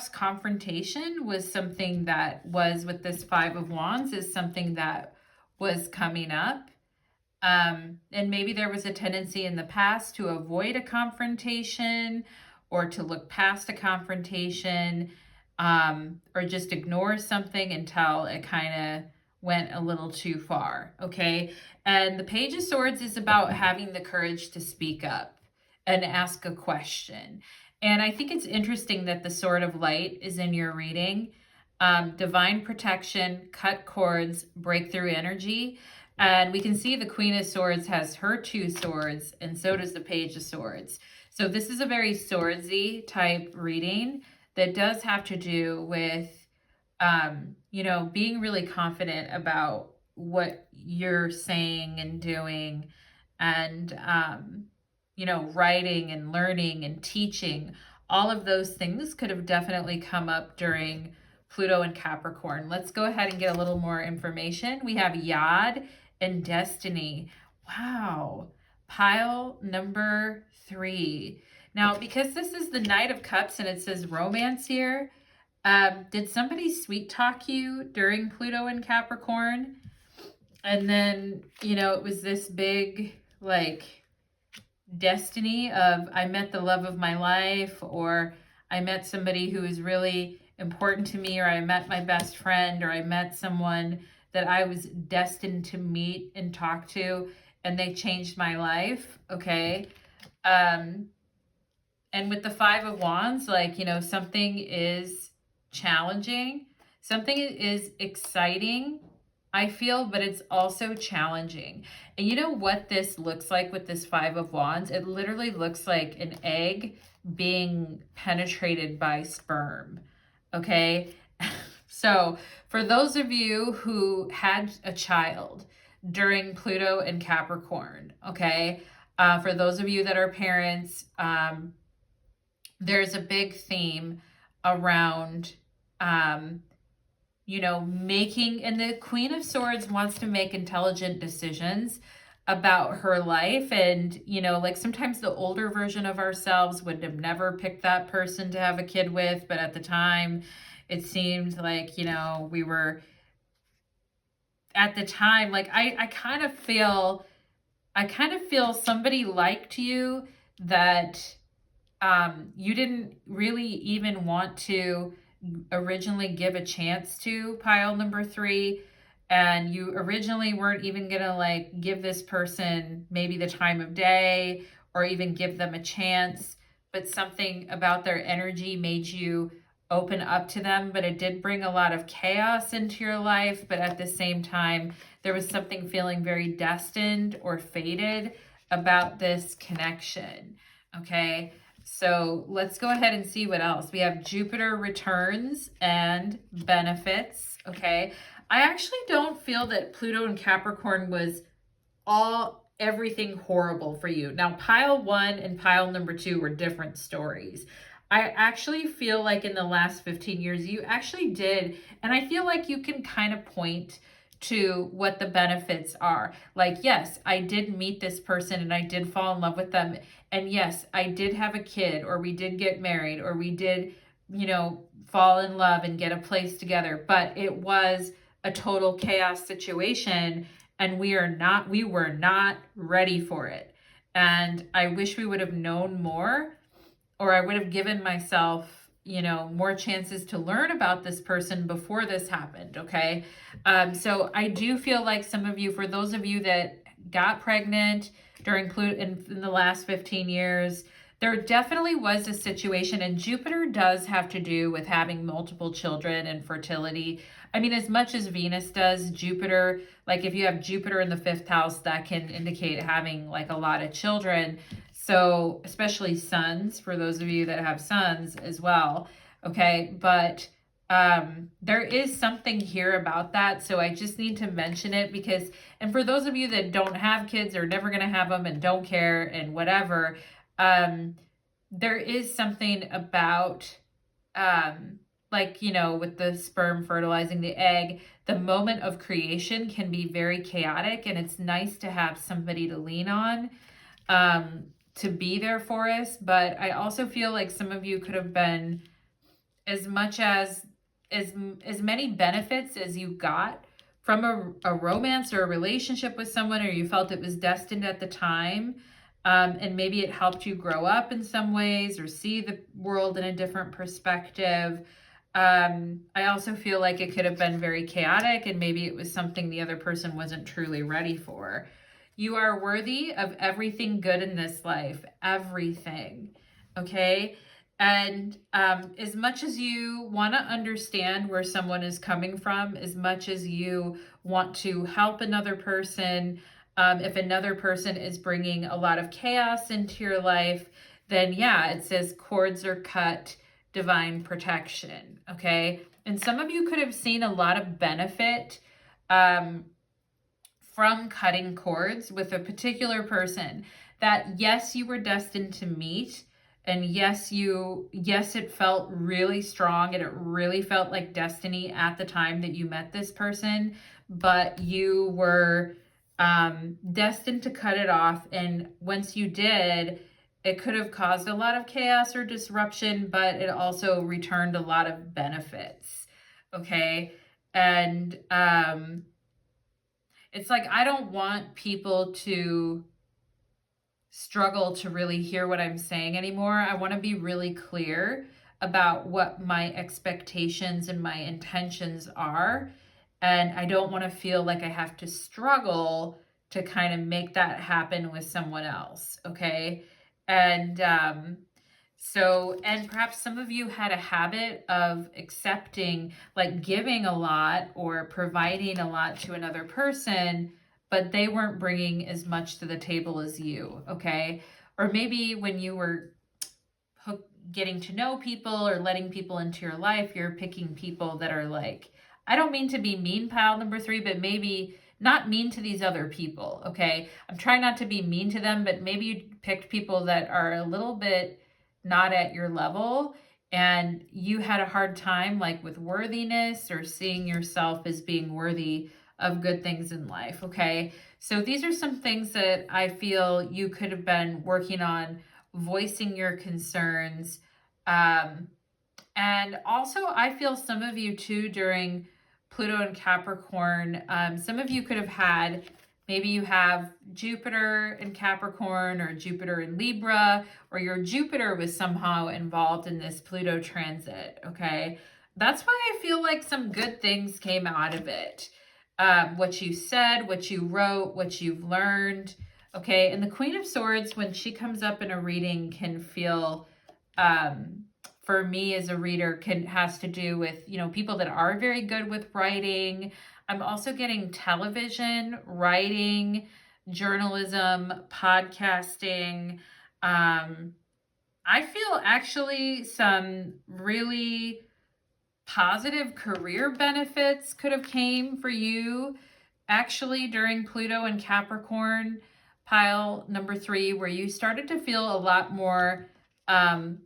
confrontation was something that was, with this 5 of Wands, is something that was coming up. And maybe there was a tendency in the past to avoid a confrontation, or to look past a confrontation, or just ignore something until it kind of went a little too far, okay? And the Page of Swords is about having the courage to speak up and ask a question. And I think it's interesting that the Sword of Light is in your reading. Divine protection, cut cords, breakthrough energy. And we can see the Queen of Swords has her 2 swords, and so does the Page of Swords. So this is a very swordsy type reading that does have to do with, you know, being really confident about what you're saying and doing, and, you know, writing and learning and teaching. All of those things could have definitely come up during Pluto and Capricorn. Let's go ahead and get a little more information. We have Yod and Destiny. Wow. Pile number 3. Now, because this is the Knight of Cups and it says romance here, did somebody sweet talk you during Pluto and Capricorn? And then, you know, it was this big, like, destiny of, I met the love of my life, or I met somebody who is really important to me, or I met my best friend, or I met someone that I was destined to meet and talk to, and they changed my life, okay? And with the 5 of Wands, like, you know, something is challenging, something is exciting, I feel, but it's also challenging. And you know what this looks like with this 5 of Wands? It literally looks like an egg being penetrated by sperm, okay? So for those of you who had a child during Pluto and Capricorn, okay, for those of you that are parents, there's a big theme around, you know, making, and the Queen of Swords wants to make intelligent decisions about her life. And, you know, like sometimes the older version of ourselves would have never picked that person to have a kid with, but at the time it seemed like, you know, we were at the time, like, I kind of feel somebody liked you that you didn't really even want to originally give a chance to, pile number 3. And you originally weren't even gonna like give this person maybe the time of day or even give them a chance, but something about their energy made you open up to them. But it did bring a lot of chaos into your life, but at the same time there was something feeling very destined or fated about this connection. Okay, so let's go ahead and see what else. We have Jupiter returns and benefits. Okay, I actually don't feel that Pluto and Capricorn was everything horrible for you. Now, pile 1 and pile number 2 were different stories. I actually feel like in the last 15 years, you actually did, and I feel like you can kind of point to what the benefits are. Like, yes, I did meet this person and I did fall in love with them. And yes, I did have a kid, or we did get married, or we did, fall in love and get a place together. But it was a total chaos situation, and we were not ready for it. And I wish we would have known more, or I would have given myself, more chances to learn about this person before this happened. Okay. So I do feel like some of you, for those of you that got pregnant during Pluto in the last 15 years, there definitely was a situation, and Jupiter does have to do with having multiple children and fertility. I mean, as much as Venus does, Jupiter, like if you have Jupiter in the 5th house, that can indicate having like a lot of children. So especially sons, for those of you that have sons as well. Okay, but there is something here about that. So I just need to mention it because, and for those of you that don't have kids or never going to have them and don't care and whatever, there is something about, with the sperm fertilizing the egg, the moment of creation can be very chaotic, and it's nice to have somebody to lean on, to be there for us. But I also feel like some of you could have been as many benefits as you got from a romance or a relationship with someone, or you felt it was destined at the time. And maybe it helped you grow up in some ways or see the world in a different perspective. I also feel like it could have been very chaotic, and maybe it was something the other person wasn't truly ready for. You are worthy of everything good in this life, everything, okay? And as much as you want to understand where someone is coming from, as much as you want to help another person, if another person is bringing a lot of chaos into your life, then yeah, it says cords are cut, divine protection, okay? And some of you could have seen a lot of benefit from cutting cords with a particular person that, yes, you were destined to meet. And yes, it felt really strong, and it really felt like destiny at the time that you met this person, but you were destined to cut it off. And once you did, it could have caused a lot of chaos or disruption, but it also returned a lot of benefits. Okay. And it's like, I don't want people to struggle to really hear what I'm saying anymore. I want to be really clear about what my expectations and my intentions are. And I don't want to feel like I have to struggle to kind of make that happen with someone else. Okay. And and perhaps some of you had a habit of accepting, like giving a lot or providing a lot to another person, but they weren't bringing as much to the table as you, okay? Or maybe when you were getting to know people or letting people into your life, you're picking people that are like, I don't mean to be mean, pile number 3, but maybe not mean to these other people, okay? I'm trying not to be mean to them, but maybe you picked people that are a little bit not at your level, and you had a hard time like with worthiness or seeing yourself as being worthy of good things in life, okay? So these are some things that I feel you could have been working on, voicing your concerns. And also I feel some of you too during Pluto and Capricorn, some of you could have had, maybe you have Jupiter in Capricorn or Jupiter in Libra, or your Jupiter was somehow involved in this Pluto transit, okay? That's why I feel like some good things came out of it. What you said, what you wrote, what you've learned, okay? And the Queen of Swords, when she comes up in a reading, can feel, for me as a reader, has to do with, people that are very good with writing, I'm also getting television, writing, journalism, podcasting. I feel actually some really positive career benefits could have came for you actually during Pluto and Capricorn pile number 3, where you started to feel a lot more um,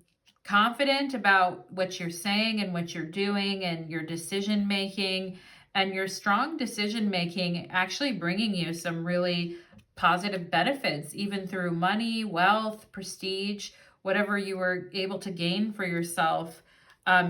confident about what you're saying and what you're doing and your decision making, and your strong decision making actually bringing you some really positive benefits, even through money, wealth, prestige, whatever you were able to gain for yourself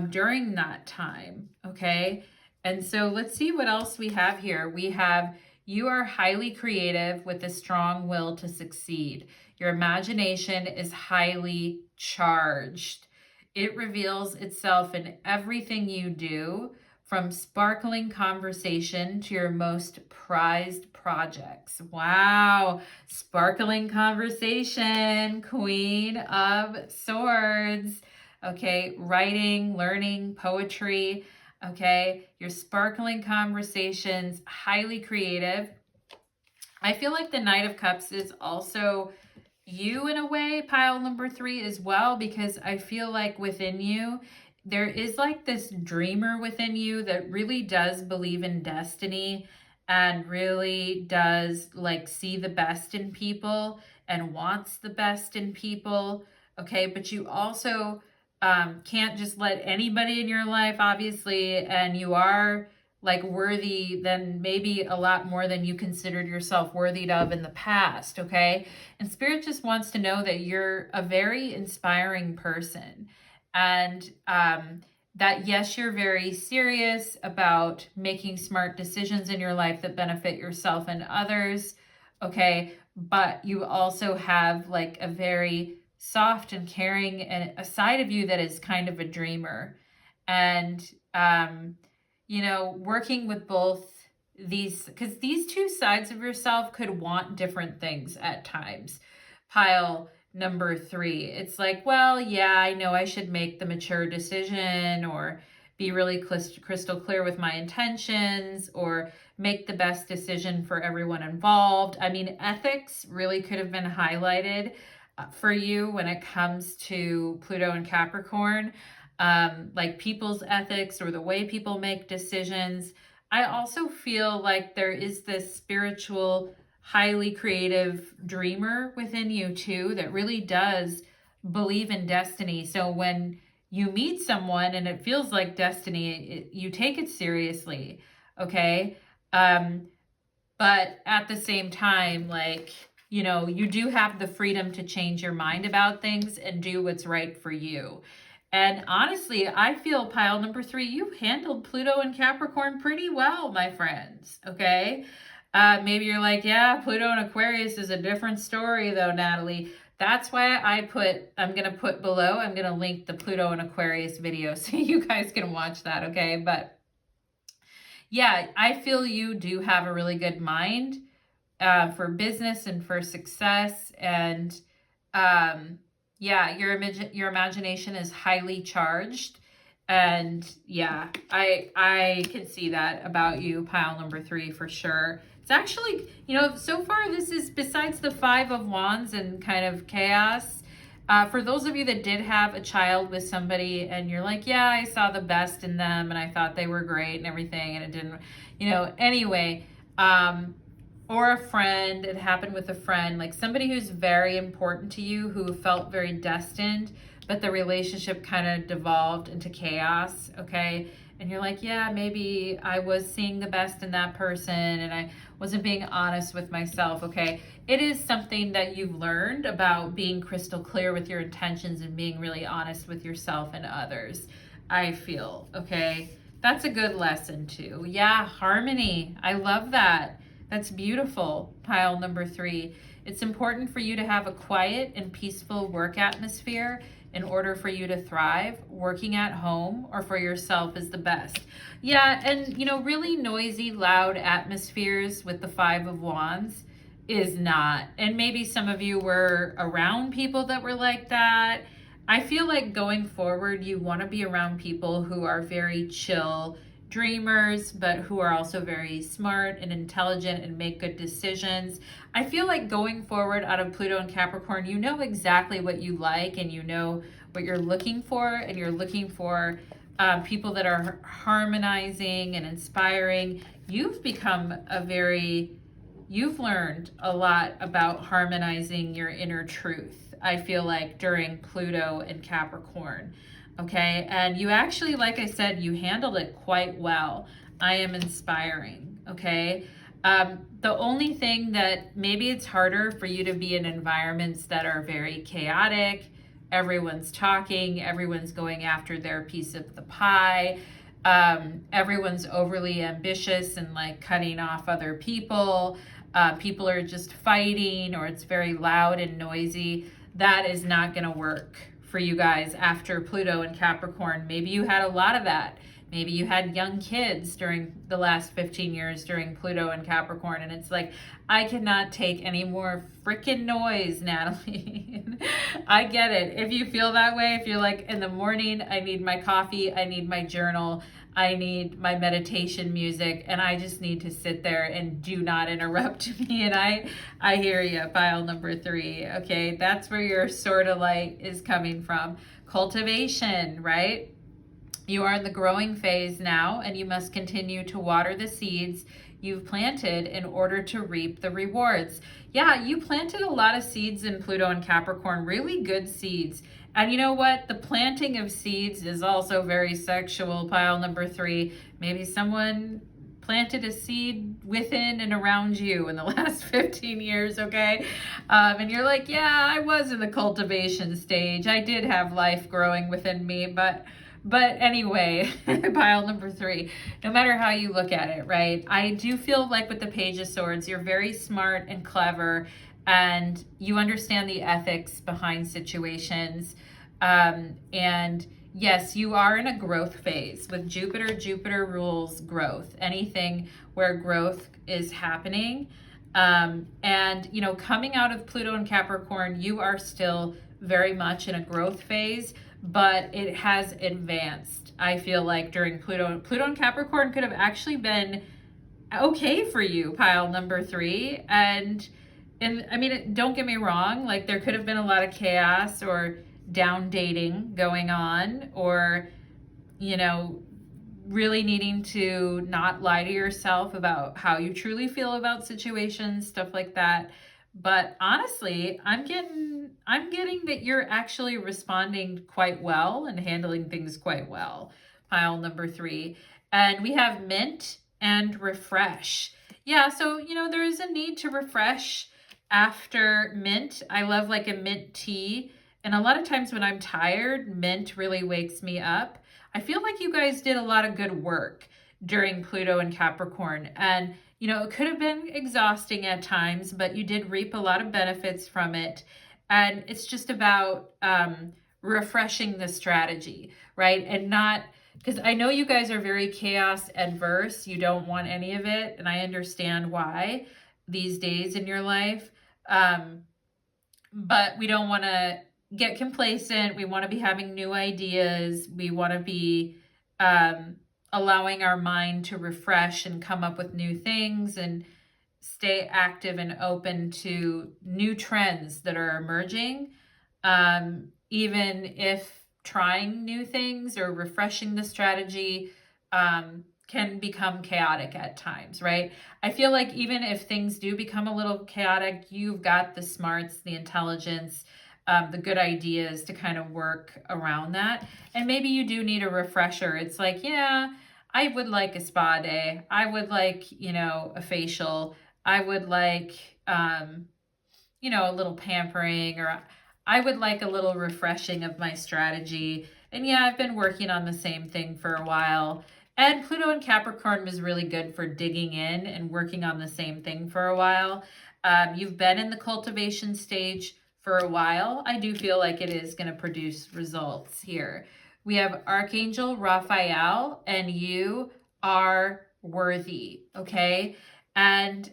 during that time. Okay. And so let's see what else we have here. We have you are highly creative with a strong will to succeed. Your imagination is highly charged. It reveals itself in everything you do, from sparkling conversation to your most prized projects. Wow, sparkling conversation, Queen of Swords. Okay, writing, learning, poetry. Okay, your sparkling conversations, highly creative. I feel like the Knight of Cups is also you in a way, pile number 3 as well, because I feel like within you, there is like this dreamer within you that really does believe in destiny and really does like see the best in people and wants the best in people. Okay, but you also can't just let anybody in your life, obviously, and you are like worthy than maybe a lot more than you considered yourself worthy of in the past. Okay, and Spirit just wants to know that you're a very inspiring person, and that yes, you're very serious about making smart decisions in your life that benefit yourself and others. Okay, but you also have like a very soft and caring and a side of you that is kind of a dreamer. And you know, working with both these, because these two sides of yourself could want different things at times. Pile number 3, it's like, well, yeah, I know I should make the mature decision, or be really crystal clear with my intentions, or make the best decision for everyone involved. I mean, ethics really could have been highlighted for you when it comes to Pluto and Capricorn, like people's ethics or the way people make decisions. I also feel like there is this spiritual, highly creative dreamer within you too that really does believe in destiny. So when you meet someone and it feels like destiny, you take it seriously. Okay. But at the same time, like, you know, you do have the freedom to change your mind about things and do what's right for you. And honestly, I feel pile number 3, you handled Pluto and Capricorn pretty well, my friends. Okay. Maybe you're like, yeah, Pluto and Aquarius is a different story though, Natalie. That's why I'm going to put below, I'm going to link the Pluto and Aquarius video so you guys can watch that. Okay. But yeah, I feel you do have a really good mind for business and for success. And yeah, your imagination is highly charged. And yeah, I can see that about you, pile number 3, for sure. It's actually, you know, so far this is, besides the 5 of Wands and kind of chaos, for those of you that did have a child with somebody and you're like, yeah, I saw the best in them and I thought they were great and everything, and it didn't, you know, anyway, or a friend, it happened with a friend, like somebody who's very important to you, who felt very destined, but the relationship kind of devolved into chaos. Okay. And you're like, yeah, maybe I was seeing the best in that person and I wasn't being honest with myself. Okay. It is something that you've learned about being crystal clear with your intentions and being really honest with yourself and others, I feel. Okay. That's a good lesson too. Yeah. Harmony. I love that. That's beautiful, pile number 3. It's important for you to have a quiet and peaceful work atmosphere in order for you to thrive. Working at home or for yourself is the best. Yeah, and you know, really noisy, loud atmospheres with the 5 of Wands is not. And maybe some of you were around people that were like that. I feel like going forward, you want to be around people who are very chill, dreamers, but who are also very smart and intelligent and make good decisions. I feel like going forward out of Pluto and Capricorn, you know exactly what you like and you know what you're looking for, and you're looking for people that are harmonizing and inspiring. You've learned a lot about harmonizing your inner truth, I feel like, during Pluto and Capricorn. Okay, and you actually, like I said, you handled it quite well. I am inspiring. Okay, the only thing that maybe it's harder for you to be in environments that are very chaotic. Everyone's talking, everyone's going after their piece of the pie. Everyone's overly ambitious and like cutting off other people. People are just fighting, or it's very loud and noisy. That is not going to work for you guys after Pluto and Capricorn. Maybe you had a lot of that. Maybe you had young kids during the last 15 years during Pluto and Capricorn, and it's like, I cannot take any more freaking noise, Natalie. I get it. If you feel that way, if you're like, in the morning, I need my coffee, I need my journal, I need my meditation music, and I just need to sit there and do not interrupt me. And I hear you, pile number 3. Okay, that's where your sword of light is coming from. Cultivation, right? You are in the growing phase now, and you must continue to water the seeds you've planted in order to reap the rewards. Yeah, you planted a lot of seeds in Pluto and Capricorn, really good seeds. And you know what? The planting of seeds is also very sexual, pile number 3. Maybe someone planted a seed within and around you in the last 15 years, okay? And you're like, yeah, I was in the cultivation stage. I did have life growing within me, but anyway, pile number 3, no matter how you look at it, right? I do feel like with the Page of Swords, you're very smart and clever, and you understand the ethics behind situations. And yes, you are in a growth phase with Jupiter. Jupiter rules growth, anything where growth is happening. And, you know, coming out of Pluto and Capricorn, you are still very much in a growth phase, but it has advanced. I feel like during Pluto and Capricorn could have actually been okay for you, pile number 3. And I mean, don't get me wrong, like there could have been a lot of chaos or down dating going on, or, you know, really needing to not lie to yourself about how you truly feel about situations, stuff like that. But honestly, I'm getting that you're actually responding quite well and handling things quite well, pile number 3. And we have mint and refresh. Yeah, so, you know, there is a need to refresh after mint. I love like a mint tea. And a lot of times when I'm tired, mint really wakes me up. I feel like you guys did a lot of good work during Pluto and Capricorn. And, you know, it could have been exhausting at times, but you did reap a lot of benefits from it. And it's just about refreshing the strategy, right? And not, because I know you guys are very chaos adverse. You don't want any of it. And I understand why these days in your life. But we don't want to get complacent. We want to be having new ideas. We want to be allowing our mind to refresh and come up with new things and stay active and open to new trends that are emerging. Even if trying new things or refreshing the strategy can become chaotic at times, right? I feel like even if things do become a little chaotic, you've got the smarts, the intelligence, the good ideas to kind of work around that. And maybe you do need a refresher. It's like, yeah, I would like a spa day. I would like, you know, a facial. I would like, you know, a little pampering, or I would like a little refreshing of my strategy. And yeah, I've been working on the same thing for a while. And Pluto and Capricorn was really good for digging in and working on the same thing for a while. You've been in the cultivation stage for a while. I do feel like it is going to produce results here. We have Archangel Raphael, and you are worthy, okay? And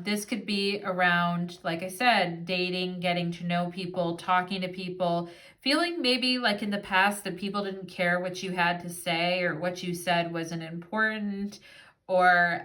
this could be around, like I said, dating, getting to know people, talking to people, feeling maybe like in the past that people didn't care what you had to say or what you said wasn't important, or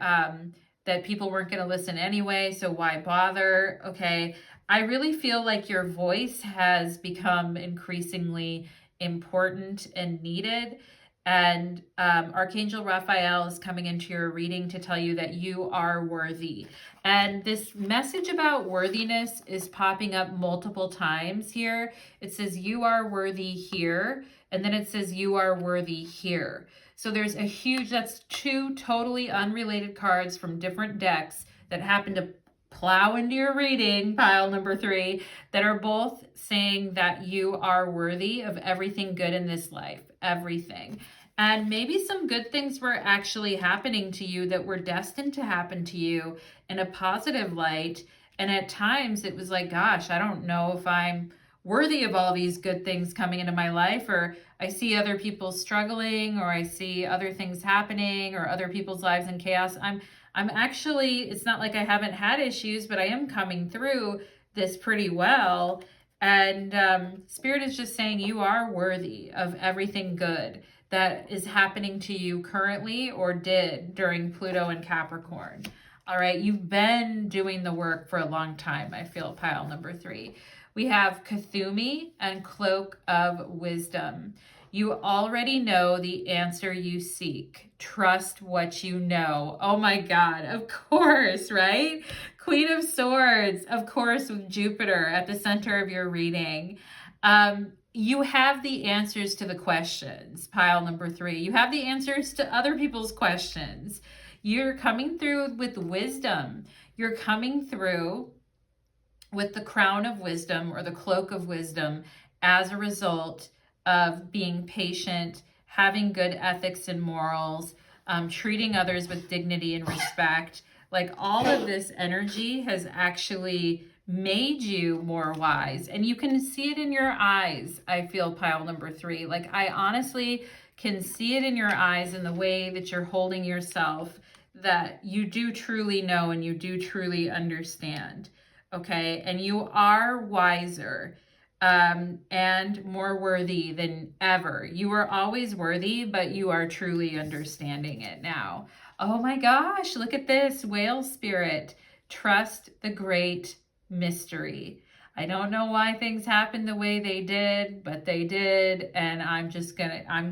that people weren't going to listen anyway, so why bother? Okay. I really feel like your voice has become increasingly important and needed. And Archangel Raphael is coming into your reading to tell you that you are worthy. And this message about worthiness is popping up multiple times here. It says you are worthy here, and then it says you are worthy here. So there's a huge, that's two totally unrelated cards from different decks that happen to plow into your reading, pile number 3, that are both saying that you are worthy of everything good in this life, everything. And maybe some good things were actually happening to you that were destined to happen to you in a positive light. And at times it was like, gosh, I don't know if I'm worthy of all these good things coming into my life, or I see other people struggling, or I see other things happening, or other people's lives in chaos. I'm actually, it's not like I haven't had issues, but I am coming through this pretty well. And Spirit is just saying you are worthy of everything good that is happening to you currently or did during Pluto and Capricorn. All right, you've been doing the work for a long time, I feel, pile number 3. We have Kathumi and Cloak of Wisdom. You already know the answer you seek. Trust what you know. Oh my God, of course, right? Queen of Swords, of course, with Jupiter at the center of your reading. You have the answers to the questions, pile number 3. You have the answers to other people's questions. You're coming through with wisdom. You're coming through with the crown of wisdom or the cloak of wisdom as a result of being patient, having good ethics and morals, treating others with dignity and respect. Like all of this energy has actually made you more wise, and you can see it in your eyes. I feel, pile number 3. Like I honestly can see it in your eyes, in the way that you're holding yourself, that you do truly know and you do truly understand. Okay, and you are wiser and more worthy than ever. You were always worthy, but you are truly understanding it now. Oh my gosh, look at this, whale spirit. Trust the great mystery. I don't know why things happened the way they did, but they did, and I'm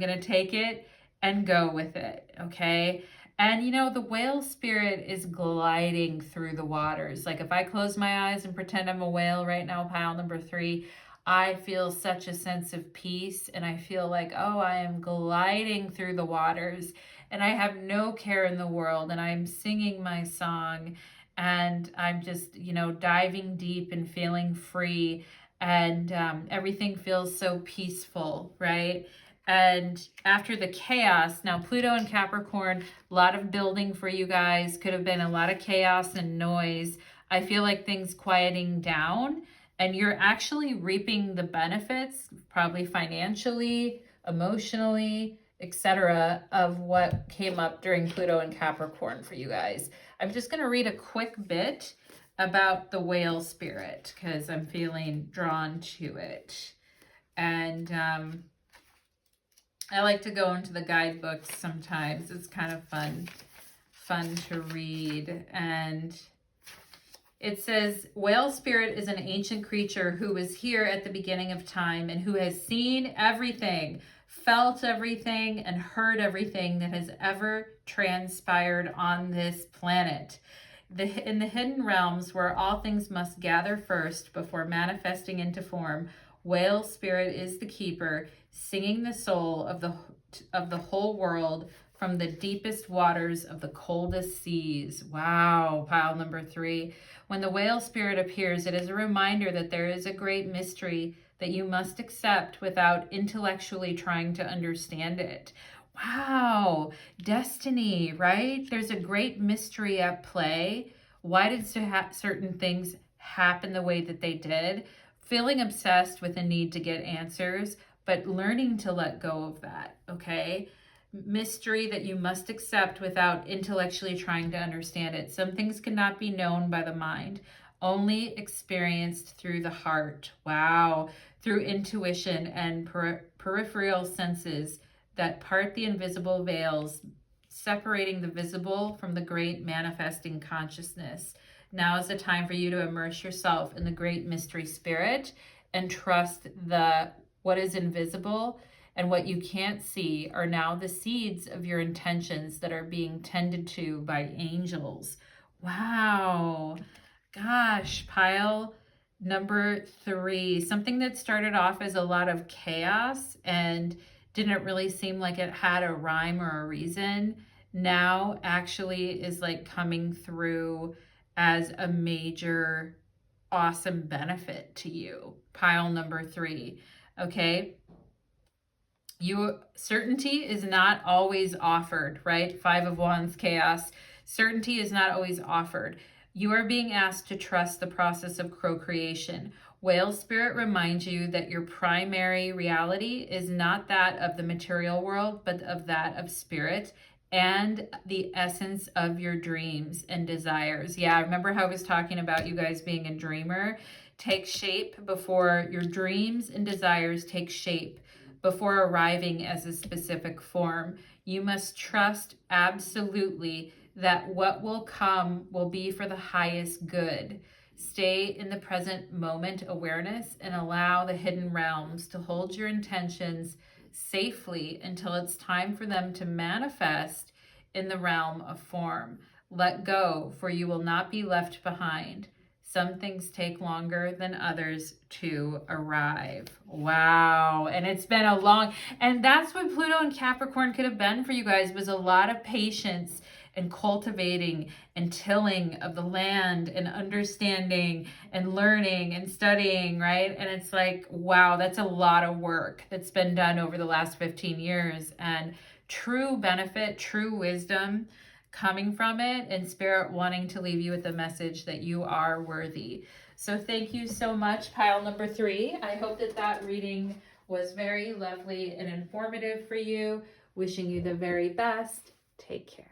gonna take it and go with it, okay? And you know, the whale spirit is gliding through the waters. Like if I close my eyes and pretend I'm a whale right now, pile number 3, I feel such a sense of peace, and I feel like, oh, I am gliding through the waters and I have no care in the world, and I'm singing my song, and I'm just, you know, diving deep and feeling free, and everything feels so peaceful, right? And after the chaos, now Pluto and Capricorn, a lot of building for you guys, could have been a lot of chaos and noise. I feel like things quieting down, and you're actually reaping the benefits, probably financially, emotionally, etc., of what came up during Pluto and Capricorn for you guys. I'm just going to read a quick bit about the whale spirit because I'm feeling drawn to it. And I like to go into the guidebooks sometimes. It's kind of fun to read. And it says, whale spirit is an ancient creature who was here at the beginning of time and who has seen everything, felt everything, and heard everything that has ever transpired on this planet. In the hidden realms where all things must gather first before manifesting into form, whale spirit is the keeper, singing the soul of the whole world from the deepest waters of the coldest seas. Wow, pile number 3. When the whale spirit appears, it is a reminder that there is a great mystery that you must accept without intellectually trying to understand it. Wow, destiny, right? There's a great mystery at play. Why did certain things happen the way that they did? Feeling obsessed with a need to get answers, but learning to let go of that, okay? mystery that you must accept without intellectually trying to understand it. Some things cannot be known by the mind, only experienced through the heart. Wow. Through intuition and peripheral senses that part the invisible veils, separating the visible from the great manifesting consciousness. Now is the time for you to immerse yourself in the great mystery spirit and trust what is invisible and what you can't see are now the seeds of your intentions that are being tended to by angels. Wow. Gosh, pile number 3, something that started off as a lot of chaos and didn't really seem like it had a rhyme or a reason, now actually is like coming through as a major awesome benefit to you. Pile number 3. Okay. Certainty is not always offered, right? 5 of Wands, chaos. Certainty is not always offered. You are being asked to trust the process of procreation. Whale spirit reminds you that your primary reality is not that of the material world, but of that of spirit and the essence of your dreams and desires. Yeah, remember how I was talking about you guys being a dreamer? Take shape before your dreams and desires take shape before arriving as a specific form. You must trust absolutely that what will come will be for the highest good. Stay in the present moment awareness and allow the hidden realms to hold your intentions safely until it's time for them to manifest in the realm of form. Let go, for you will not be left behind. Some things take longer than others to arrive. Wow. And it's been a long, and that's what Pluto and Capricorn could have been for you guys, was a lot of patience and cultivating and tilling of the land and understanding and learning and studying, right? And it's like, wow, that's a lot of work that's been done over the last 15 years, and true benefit, true wisdom coming from it, and spirit wanting to leave you with the message that you are worthy. So thank you so much, pile number 3. I hope that reading was very lovely and informative for you. Wishing you the very best. Take care.